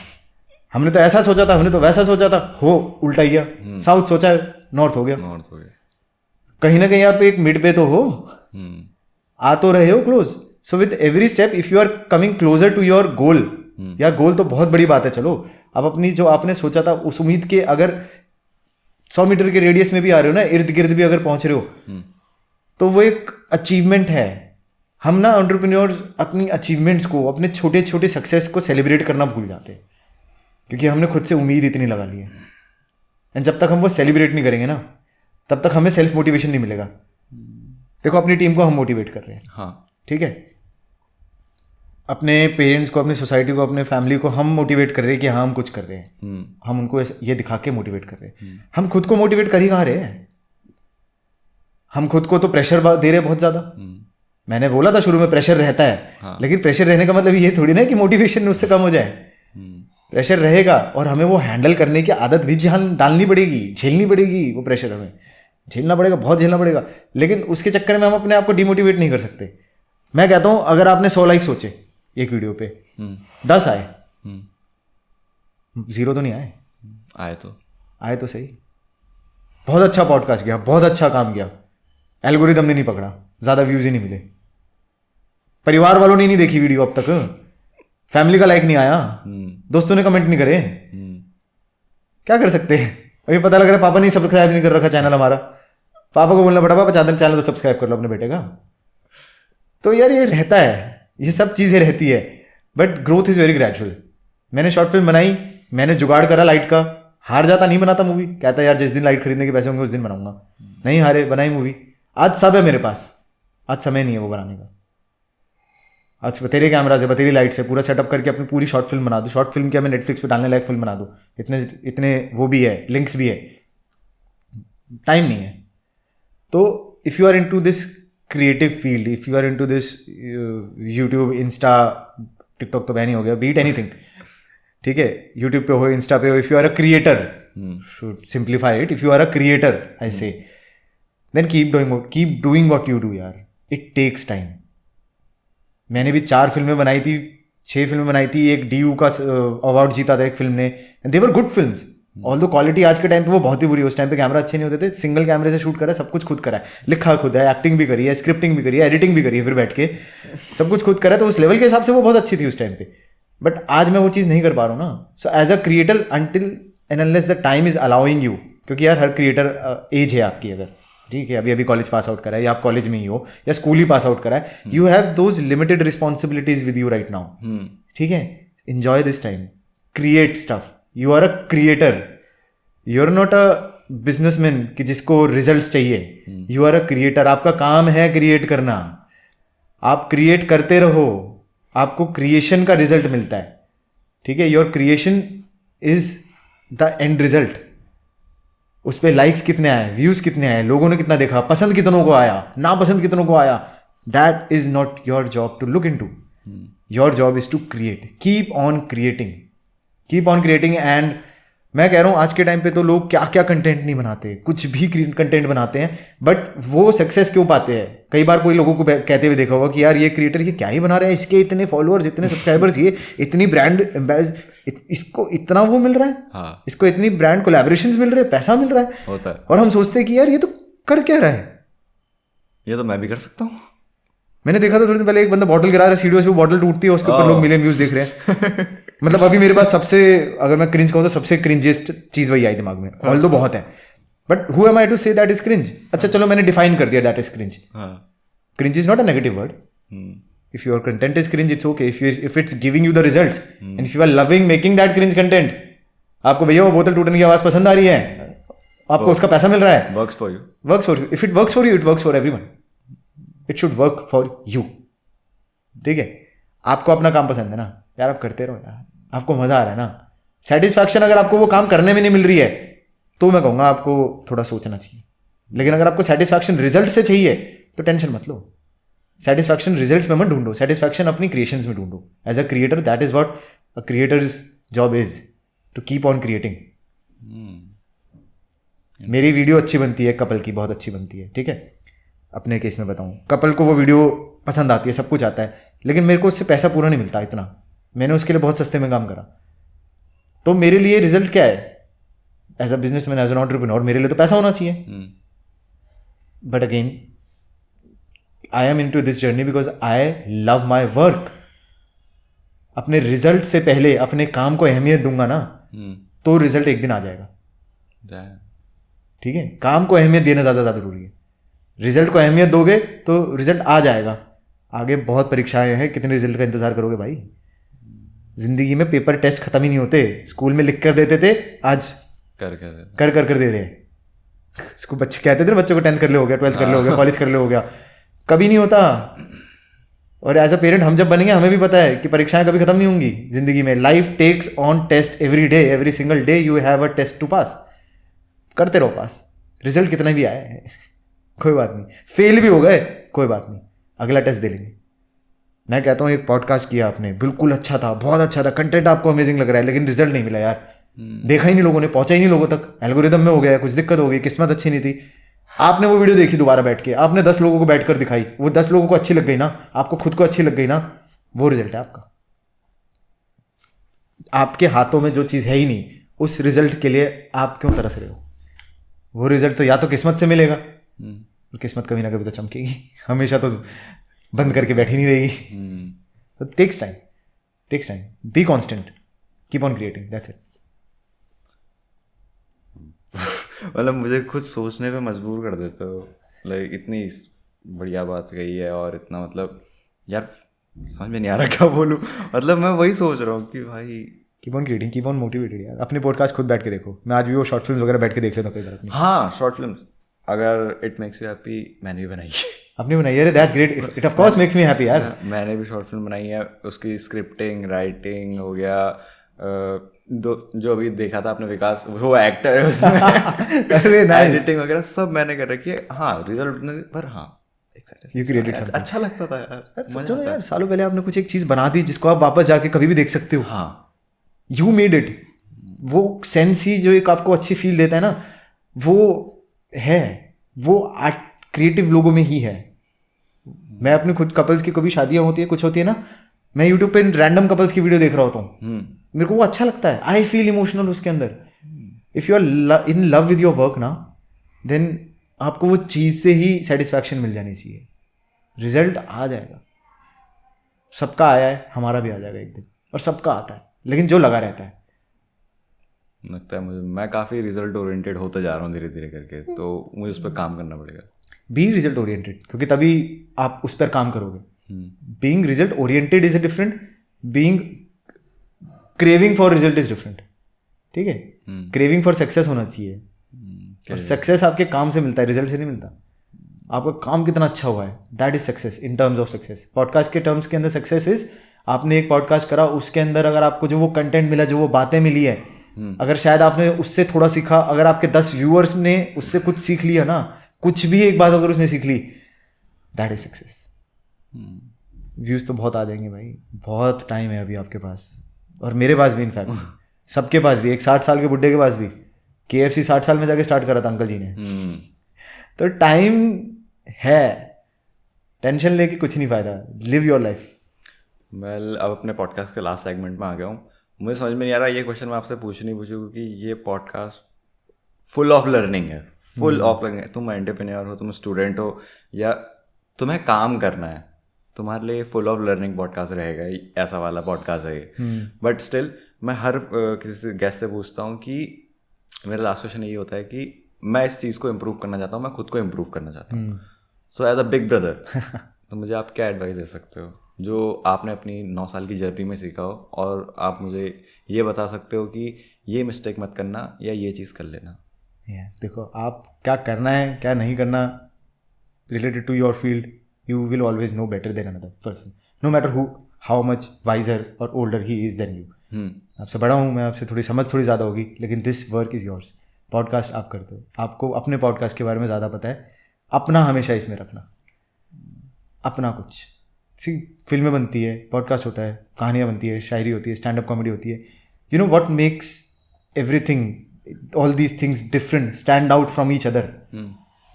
हमने तो ऐसा सोचा था, हमने तो वैसा सोचा था, हो उल्टा ही गया। साउथ सोचा है, नॉर्थ हो गया। कहीं ना कहीं आप एक मिड पे तो हो, आ तो रहे हो close. So with every step if you are coming closer to your goal, या गोल तो बहुत बड़ी बात है, चलो अब अपनी जो आपने सोचा था उस उम्मीद के अगर 100 मीटर के रेडियस में भी आ रहे हो ना, इर्द गिर्द भी अगर पहुंच रहे हो, तो वो एक अचीवमेंट है। हम ना एंटरप्रेन्योर्स अपनी अचीवमेंट्स को, अपने छोटे छोटे सक्सेस को सेलिब्रेट करना भूल जाते हैं, क्योंकि हमने खुद से उम्मीद इतनी लगा ली है। एंड जब तक हम वो सेलिब्रेट नहीं करेंगे ना, तब तक हमें सेल्फ मोटिवेशन नहीं मिलेगा। देखो अपनी टीम को हम मोटिवेट कर रहे हैं, हाँ ठीक है, अपने पेरेंट्स को, अपनी सोसाइटी को, अपने फैमिली को हम मोटिवेट कर रहे हैं कि हाँ हम कुछ कर रहे हैं, हम उनको ये दिखा के मोटिवेट कर रहे हैं। हम खुद को मोटिवेट कर ही कहाँ रहे हैं? हम खुद को तो प्रेशर दे रहे हैं बहुत ज़्यादा। मैंने बोला था शुरू में प्रेशर रहता है, लेकिन प्रेशर रहने का मतलब ये थोड़ी ना कि मोटिवेशन उससे कम हो जाए। प्रेशर रहेगा और हमें वो हैंडल करने की आदत भी डालनी पड़ेगी, झेलनी पड़ेगी। वो प्रेशर हमें झेलना पड़ेगा, बहुत झेलना पड़ेगा, लेकिन उसके चक्कर में हम अपने आप को डिमोटिवेट नहीं कर सकते। मैं कहता हूँ अगर आपने 100 लाइक सोचे एक वीडियो पे, 10 आए, 0 तो नहीं आए, आए तो सही। बहुत अच्छा पॉडकास्ट गया, बहुत अच्छा काम किया, एल्गोरिदम ने नहीं पकड़ा, ज़्यादा व्यूज ही नहीं मिले, परिवार वालों ने नहीं देखी वीडियो अब तक, फैमिली का लाइक नहीं आया, दोस्तों ने कमेंट नहीं करे, क्या कर सकते हैं? अभी पता लग रहा है पापा ने सब्सक्राइब नहीं कर रखा चैनल हमारा, पापा को बोलना पड़ा पापा चैनल तो सब्सक्राइब कर लो अपने बेटे का। तो यार ये रहता है, ये सब चीज़ें रहती है, but growth is very gradual. मैंने शॉर्ट फिल्म बनाई, मैंने जुगाड़ करा लाइट का, हार जाता नहीं बनाता मूवी, कहता यार जिस दिन लाइट खरीदने के पैसे होंगे उस दिन बनाऊंगा, नहीं हारे, बनाई मूवी। आज सब है मेरे पास, आज समय नहीं है वो बनाने का। आज बतेरे कैमरा से, बतेरी लाइट से पूरा सेटअप करके अपनी पूरी शॉर्ट फिल्म बना दो। शॉर्ट फिल्म क्या, मैं नेटफ्लिक्स पे डालने लायक फिल्म बना दो, इतने वो भी है, लिंक्स भी है, टाइम नहीं है। तो if you are into this creative field, if you are into this YouTube, insta, TikTok तो बैन ही हो गया, बीट एनीथिंग, ठीक है, यूट्यूब पे हो, इंस्टा पे हो, if you are a creator, should simplify it, if you are a creator I say, then keep doing what you do यार, इट टेक्स टाइम। मैंने भी 4 फिल्में बनाई थी, 6 फिल्में बनाई थी, एक DU का अवार्ड जीता था एक फिल्म ने, and they were good films. All दो क्वालिटी आज के टाइम पे वो बहुत ही बुरी है, उस टाइम पे कैमरा अच्छे नहीं होते थे, सिंगल कैमरे से शूट करा, सब कुछ खुद करा है, लिखा खुद है, एक्टिंग भी करी है, स्क्रिप्टिंग भी करी है, एडिटिंग भी करी है, फिर बैठ के सब कुछ खुद करा, तो उस लेवल के हिसाब से वो बहुत अच्छी थी उस टाइम पे। बट आज मैं वो चीज़ नहीं कर पा रहा हूँ ना। So as a creator until and unless the time is allowing you, क्योंकि यार हर क्रिएटर एज है आपकी, अगर ठीक है अभी अभी कॉलेज पास आउट करा है, या आप कॉलेज में ही हो या स्कूल ही पास आउट करा है, you have those limited responsibilities with you right now, ठीक है। Enjoy this time, create stuff, you are a creator, you are not a businessman कि जिसको रिजल्ट्स चाहिए, यू आर अ क्रिएटर। आपका काम है क्रिएट करना, आप क्रिएट करते रहो, आपको क्रिएशन का रिजल्ट मिलता है, ठीक है। Your creation is the end result. उस पर लाइक्स कितने आए, व्यूज कितने आए, लोगों ने कितना देखा, पसंद कितनों को आया, ना पसंद कितनों को आया, that is not your job to look into. Your job is to create, keep on creating. And मैं कह रहा हूँ आज के टाइम पे तो लोग क्या क्या कंटेंट नहीं बनाते, कुछ भी कंटेंट बनाते हैं, बट वो सक्सेस क्यों पाते हैं? कई बार कोई लोगों को कहते हुए देखा होगा कि यार ये क्रिएटर ये क्या ही बना रहा है, इसके इतने फॉलोअर्स, इतने सब्सक्राइबर्स, ये इतनी ब्रांड इसको इतना वो मिल रहा है, हाँ। इसको इतनी ब्रांड कोलैबोरेशंस मिल रहे हैं, पैसा मिल रहा है, होता है। और हम सोचते हैं कि यार ये तो कर क्या रहा है, ये तो मैं भी कर सकता हूँ। मैंने देखा था थोड़ी दिन पहले एक बंदा बॉटल गिरा रहा है सीढ़ियों से, वो बॉटल टूटती है, उसके ऊपर लोग मिलियन व्यूज देख रहे हैं। मतलब अभी मेरे पास सबसे, अगर मैं क्रिंज कहूँ तो सबसे क्रिंजेस्ट चीज वही आई दिमाग में, ऑल दो बहुत है, but who am I to say that is cringe. अच्छा चलो मैंने डिफाइन कर दिया that is cringe. Cringe is not a negative word. If your content is cringe, it's okay. If it's giving you the results, and if you are loving making that cringe content, आपको भैया वो बोतल टूटने की आवाज पसंद आ रही है, आपको उसका पैसा मिल रहा है, works for you. If it works for you, it works for everyone. It should work for you. ठीक है, आपको अपना काम पसंद है ना यार, आप करते रहो यार, आपको मजा आ रहा है ना, सेटिस्फैक्शन अगर आपको वो काम करने में नहीं मिल रही है तो मैं कहूँगा आपको थोड़ा सोचना चाहिए। लेकिन अगर आपको सेटिस्फैक्शन रिजल्ट से चाहिए तो टेंशन मत लो, सेटिस्फैक्शन रिजल्ट्स में मत ढूंढो, सेटिस्फैक्शन अपनी क्रिएशंस में ढूंढो। As a creator that is what a creator's job is, to keep on creating. मेरी वीडियो अच्छी बनती है, कपल की बहुत अच्छी बनती है, ठीक है। अपने केस में बताऊं, कपल को वो वीडियो पसंद आती है, सब कुछ आता है, लेकिन मेरे को उससे पैसा पूरा नहीं मिलता इतना, मैंने उसके लिए बहुत सस्ते में काम करा, तो मेरे लिए रिजल्ट क्या है? As a businessman, as an entrepreneur, मेरे लिए तो पैसा होना चाहिए। But again I am into this journey because I love my work. अपने रिजल्ट से पहले अपने काम को अहमियत दूंगा ना, तो रिजल्ट एक दिन आ जाएगा, ठीक है। काम को अहमियत देना ज़्यादा जरूरी है, रिजल्ट को अहमियत दोगे तो रिजल्ट आ जाएगा। आगे बहुत परीक्षाएं हैं, कितने रिजल्ट का इंतजार करोगे भाई? जिंदगी में पेपर टेस्ट खत्म ही नहीं होते, स्कूल में लिख कर देते थे, आज कर दे रहे हैं। इसको बच्चे कहते थे बच्चों को 10th कर ले हो गया, 12th कर ले हो गया, कॉलेज कर ले हो गया, कभी नहीं होता। और एज अ पेरेंट हम जब बनेंगे हमें भी पता है कि परीक्षाएं कभी खत्म नहीं होंगी जिंदगी में। Life takes on test every day, every single day you have a test to pass. करते रहो पास, रिजल्ट कितना भी आए कोई बात नहीं, फेल भी हो गए कोई बात नहीं, अगला टेस्ट दे लेंगे। मैं कहता हूँ एक पॉडकास्ट किया आपने, बिल्कुल अच्छा था, बहुत अच्छा था, कंटेंट आपको अमेजिंग लग रहा है, लेकिन रिजल्ट नहीं मिला यार, देखा ही नहीं लोगों ने, पहुंचा ही नहीं लोगों तक, एल्गोरिदम में हो गया, कुछ दिक्कत हो गई, किस्मत अच्छी नहीं थी। आपने वो वीडियो देखी दोबारा बैठ के, आपने 10 लोगों को बैठ कर दिखाई, वो 10 लोगों को अच्छी लग गई ना, आपको खुद को अच्छी लग गई ना, वो रिजल्ट है आपका। आपके हाथों में जो चीज़ है ही नहीं, उस रिजल्ट के लिए आप क्यों तरस रहे हो? वो रिजल्ट तो या तो किस्मत से मिलेगा, किस्मत कभी ना कभी तो चमकेगी, हमेशा तो बंद करके बैठी नहीं रहेगी। तो takes time, be constant, keep on creating, that's it. मतलब मुझे खुद सोचने पे मजबूर कर देते हो, लाइक इतनी बढ़िया बात कही है और इतना मतलब यार समझ में नहीं आ रहा क्या बोलूँ। मतलब मैं वही सोच रहा हूँ कि भाई keep on creating, keep on motivated यार। अपने पॉडकास्ट खुद बैठ के देखो, मैं आज भी वो शॉर्ट फिल्म्स वगैरह बैठ के देख लेता हूँ कई बार। हाँ, शॉर्ट फिल्म्स अगर इट मेक्स यू हैप्पी, मैंने भी बनाई है। आपने बनाई है? That's great, it of course makes me happy यार। मैंने भी शॉर्ट फिल्म बनाई है, उसकी स्क्रिप्टिंग, राइटिंग हो गया, जो अभी देखा था आपने विकास, वो एक्टर है उसमें, एडिटिंग वगैरह सब मैंने कर रखी है। हाँ, रिजल्ट पर हाँ You created something. अच्छा लगता था यार। सोचो ना यार, सालों पहले आपने कुछ एक चीज बना दी जिसको आप वापस जाके कभी भी देख सकते हो। हाँ, यू मेड इट। वो सेंस ही जो एक आपको अच्छी फील देता है ना, वो है, वो क्रिएटिव लोगों में ही है। मैं अपने खुद कपल्स की कभी शादियां होती है, कुछ होती है ना, मैं यूट्यूब पे रैंडम कपल्स की वीडियो देख रहा होता हूँ, मेरे को वो अच्छा लगता है। आई फील इमोशनल उसके अंदर। If you are in love with your work ना, देन आपको वो चीज से ही सेटिस्फैक्शन मिल जानी चाहिए। रिजल्ट आ जाएगा, सबका आया है, हमारा भी आ जाएगा एक दिन, और सबका आता है, लेकिन जो लगा रहता है। लगता है मुझे मैं काफ़ी रिजल्ट ओरिएंटेड होते जा रहा हूँ धीरे धीरे करके, तो मुझे उस पर काम करना पड़ेगा। बी रिजल्ट ओरिएंटेड, क्योंकि तभी आप उस पर काम करोगे। Being result oriented is different, being craving for result is different. ठीक है, क्रेविंग फॉर सक्सेस होना चाहिए, और सक्सेस आपके काम से मिलता है, रिजल्ट से नहीं मिलता। आपका काम कितना अच्छा हुआ है, that is success in terms of success. Podcast के टर्म्स के अंदर सक्सेस इज, आपने एक पॉडकास्ट करा, उसके अंदर अगर आपको जो वो कंटेंट मिला, जो वो बातें मिली है, अगर शायद आपने उससे थोड़ा सीखा, अगर आपके 10 व्यूअर्स ने उससे कुछ सीख लिया ना, कुछ भी एक बात अगर उसने सीख ली, दैट इज सक्सेस। व्यूज तो बहुत आ जाएंगे भाई, बहुत टाइम है अभी आपके पास, और मेरे पास भी, इनफैक्ट सबके पास भी। एक 60 साल के बुड्ढे के पास भी KFC 60 साल में जाके स्टार्ट करा था अंकल जी ने। तो टाइम है, टेंशन लेके कुछ नहीं फायदा, लिव योर लाइफ। वेल, अब अपने पॉडकास्ट के लास्ट सेगमेंट में आ गया हूँ। मुझे समझ में नहीं आ रहा ये क्वेश्चन मैं आपसे पूछूँ क्योंकि ये पॉडकास्ट फुल ऑफ लर्निंग है, फुल ऑफ लर्निंग है। तुम एंटरप्रेन्योर हो, तुम स्टूडेंट हो, या तुम्हें काम करना है, तुम्हारे लिए फुल ऑफ लर्निंग पॉडकास्ट रहेगा, ऐसा वाला पॉडकास्ट है ये। बट स्टिल मैं हर किसी गेस्ट से पूछता हूँ कि मेरा लास्ट क्वेश्चन यही होता है कि मैं इस चीज़ को इम्प्रूव करना चाहता हूँ, मैं खुद को इम्प्रूव करना चाहता हूँ। So as a big brother तो मुझे आप क्या एडवाइस दे सकते हो जो आपने अपनी 9 साल की जर्नी में सीखा हो, और आप मुझे ये बता सकते हो कि ये मिस्टेक मत करना या ये चीज़ कर लेना। देखो, आप क्या करना है क्या नहीं करना related to your field, you will always know better than another person, no matter who how much wiser और older he is than you. आपसे बड़ा हूँ मैं, आपसे थोड़ी समझ थोड़ी ज़्यादा होगी, लेकिन this work is yours. Podcast आप करते हो, आपको अपने पॉडकास्ट के बारे में ज़्यादा पता है। अपना हमेशा इसमें रखना, अपना कुछ। फिल्में बनती है, पॉडकास्ट होता है, कहानियाँ बनती है, शायरी होती है, स्टैंड अप कॉमेडी होती है। You know what makes everything, all these things different, stand out from each other.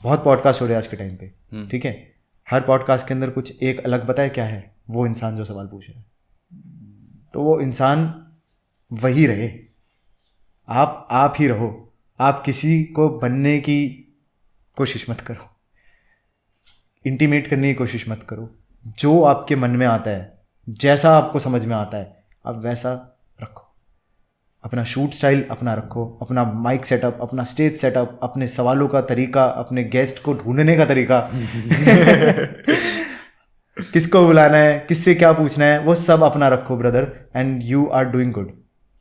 बहुत पॉडकास्ट हो रहे हैं आज के टाइम पे, ठीक है। हर पॉडकास्ट के अंदर कुछ एक अलग पता है क्या है, वो इंसान जो सवाल पूछ रहा है, तो वो इंसान वही रहे, आप ही रहो। आप किसी को बनने की कोशिश मत करो, इंटीमेट करने की कोशिश मत करो। जो आपके मन में आता है, जैसा आपको समझ में आता है, आप वैसा रखो। अपना शूट स्टाइल अपना रखो, अपना माइक सेटअप, अपना स्टेज सेटअप, अपने सवालों का तरीका, अपने गेस्ट को ढूंढने का तरीका किसको बुलाना है, किससे क्या पूछना है, वो सब अपना रखो brother, and you are doing good.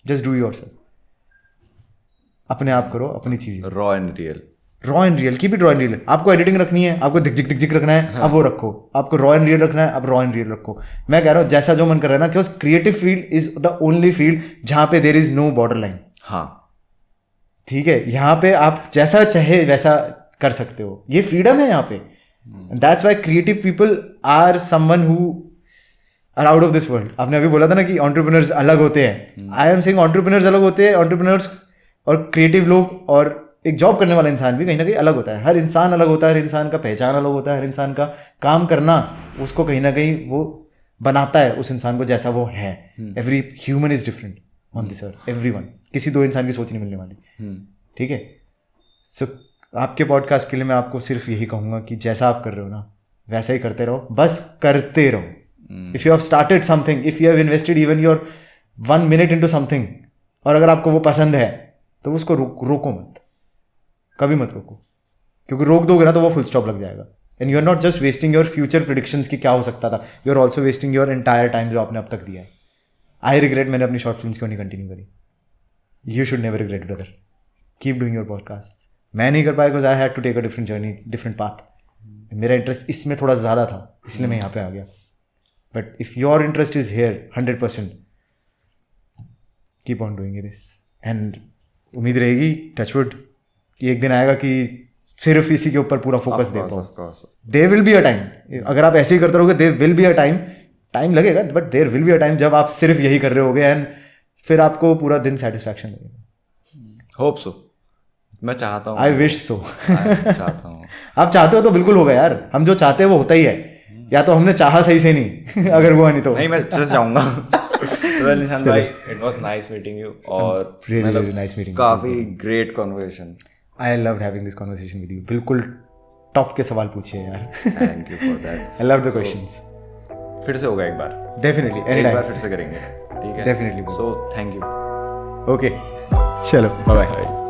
Just do yourself, अपने आप करो अपनी चीजें। Raw and real, keep it raw and real. आपको एडिटिंग रखनी है, आपको दिख जिक रखना है, अब वो रखो। आपको रॉ एंड रियल रखना है, अब रॉ एंड रियल रखो। मैं कह रहा हूँ जैसा जो मन कर रहा है ना, क्योंकि creative field is the only field जहां पे there is no border line. हाँ, ठीक है, यहाँ पे आप जैसा चाहे वैसा कर सकते हो, ये फ्रीडम है यहाँ पे। That's why creative people are someone who are out of this world. आपने अभी बोला था ना कि एंटरप्रेन्योर्स अलग होते हैं. आई एम सेइंग एंटरप्रेन्योर्स अलग होते हैं. एंटरप्रेन्योर्स और क्रिएटिव लोग और एक जॉब करने वाला इंसान भी कहीं ना कहीं अलग होता है. हर इंसान अलग होता है. हर इंसान का पहचान अलग होता है. हर इंसान का काम करना उसको कहीं ना कहीं वो बनाता है उस इंसान को जैसा वो है. Every human is different on this earth. Everyone. किसी दो इंसान की सोच नहीं मिलने वाली. ठीक है. सो आपके पॉडकास्ट के लिए मैं आपको सिर्फ यही कहूँगा कि जैसा आप कर रहे हो ना वैसा ही करते रहो. बस करते रहो. If you have started something, if you have invested even your 1 minute into something, और अगर आपको वो पसंद है तो उसको रोको मत. कभी मत रोको. क्योंकि रोक दोगे ना तो वो फुल स्टॉप लग जाएगा. And you are not just wasting your future predictions की क्या हो सकता था, you are also wasting your entire time जो आपने अब तक दिया है. आई रिग्रेट मैंने अपनी शॉर्ट फिल्म क्यों नहीं कंटिन्यू करी. You should never regret brother. Keep doing your podcast. मैं नहीं कर पाया because I had to take a different journey, different path. मेरा इंटरेस्ट इसमें थोड़ा ज़्यादा था इसलिए मैं यहाँ पे आ गया. But if your interest is here 100%, keep on doing this. And उम्मीद रहेगी टचवुड कि एक दिन आएगा कि सिर्फ इसी के ऊपर पूरा फोकस दे पाओ. There will be a time. अगर आप ऐसे ही करते रहोगे there will be a time लगेगा but there will be a time जब आप सिर्फ यही कर रहे होगे एंड फिर आपको पूरा दिन सेटिस्फैक्शन लगेगा. Hope so. मैं चाहता हूँ. I wish so. चाहता हूँ. आप चाहते हो तो बिल्कुल होगा यार. हम जो चाहते हैं वो होता ही है. या तो हमने चाहा सही से नहीं अगर हुआ नहीं तो नहीं. मैं जस्ट जाऊँगा. Well, Nishan bhai, it was nice meeting you. और really nice meeting you. काफी great conversation. I loved having this conversation with you. बिल्कुल टॉप के सवाल पूछिए यार. Thank you for that. I love the questions. फिर से होगा एक बार. Definitely. एक बार फिर से करेंगे. ठीक है. Definitely. So thank you. Okay. चलो. Bye bye.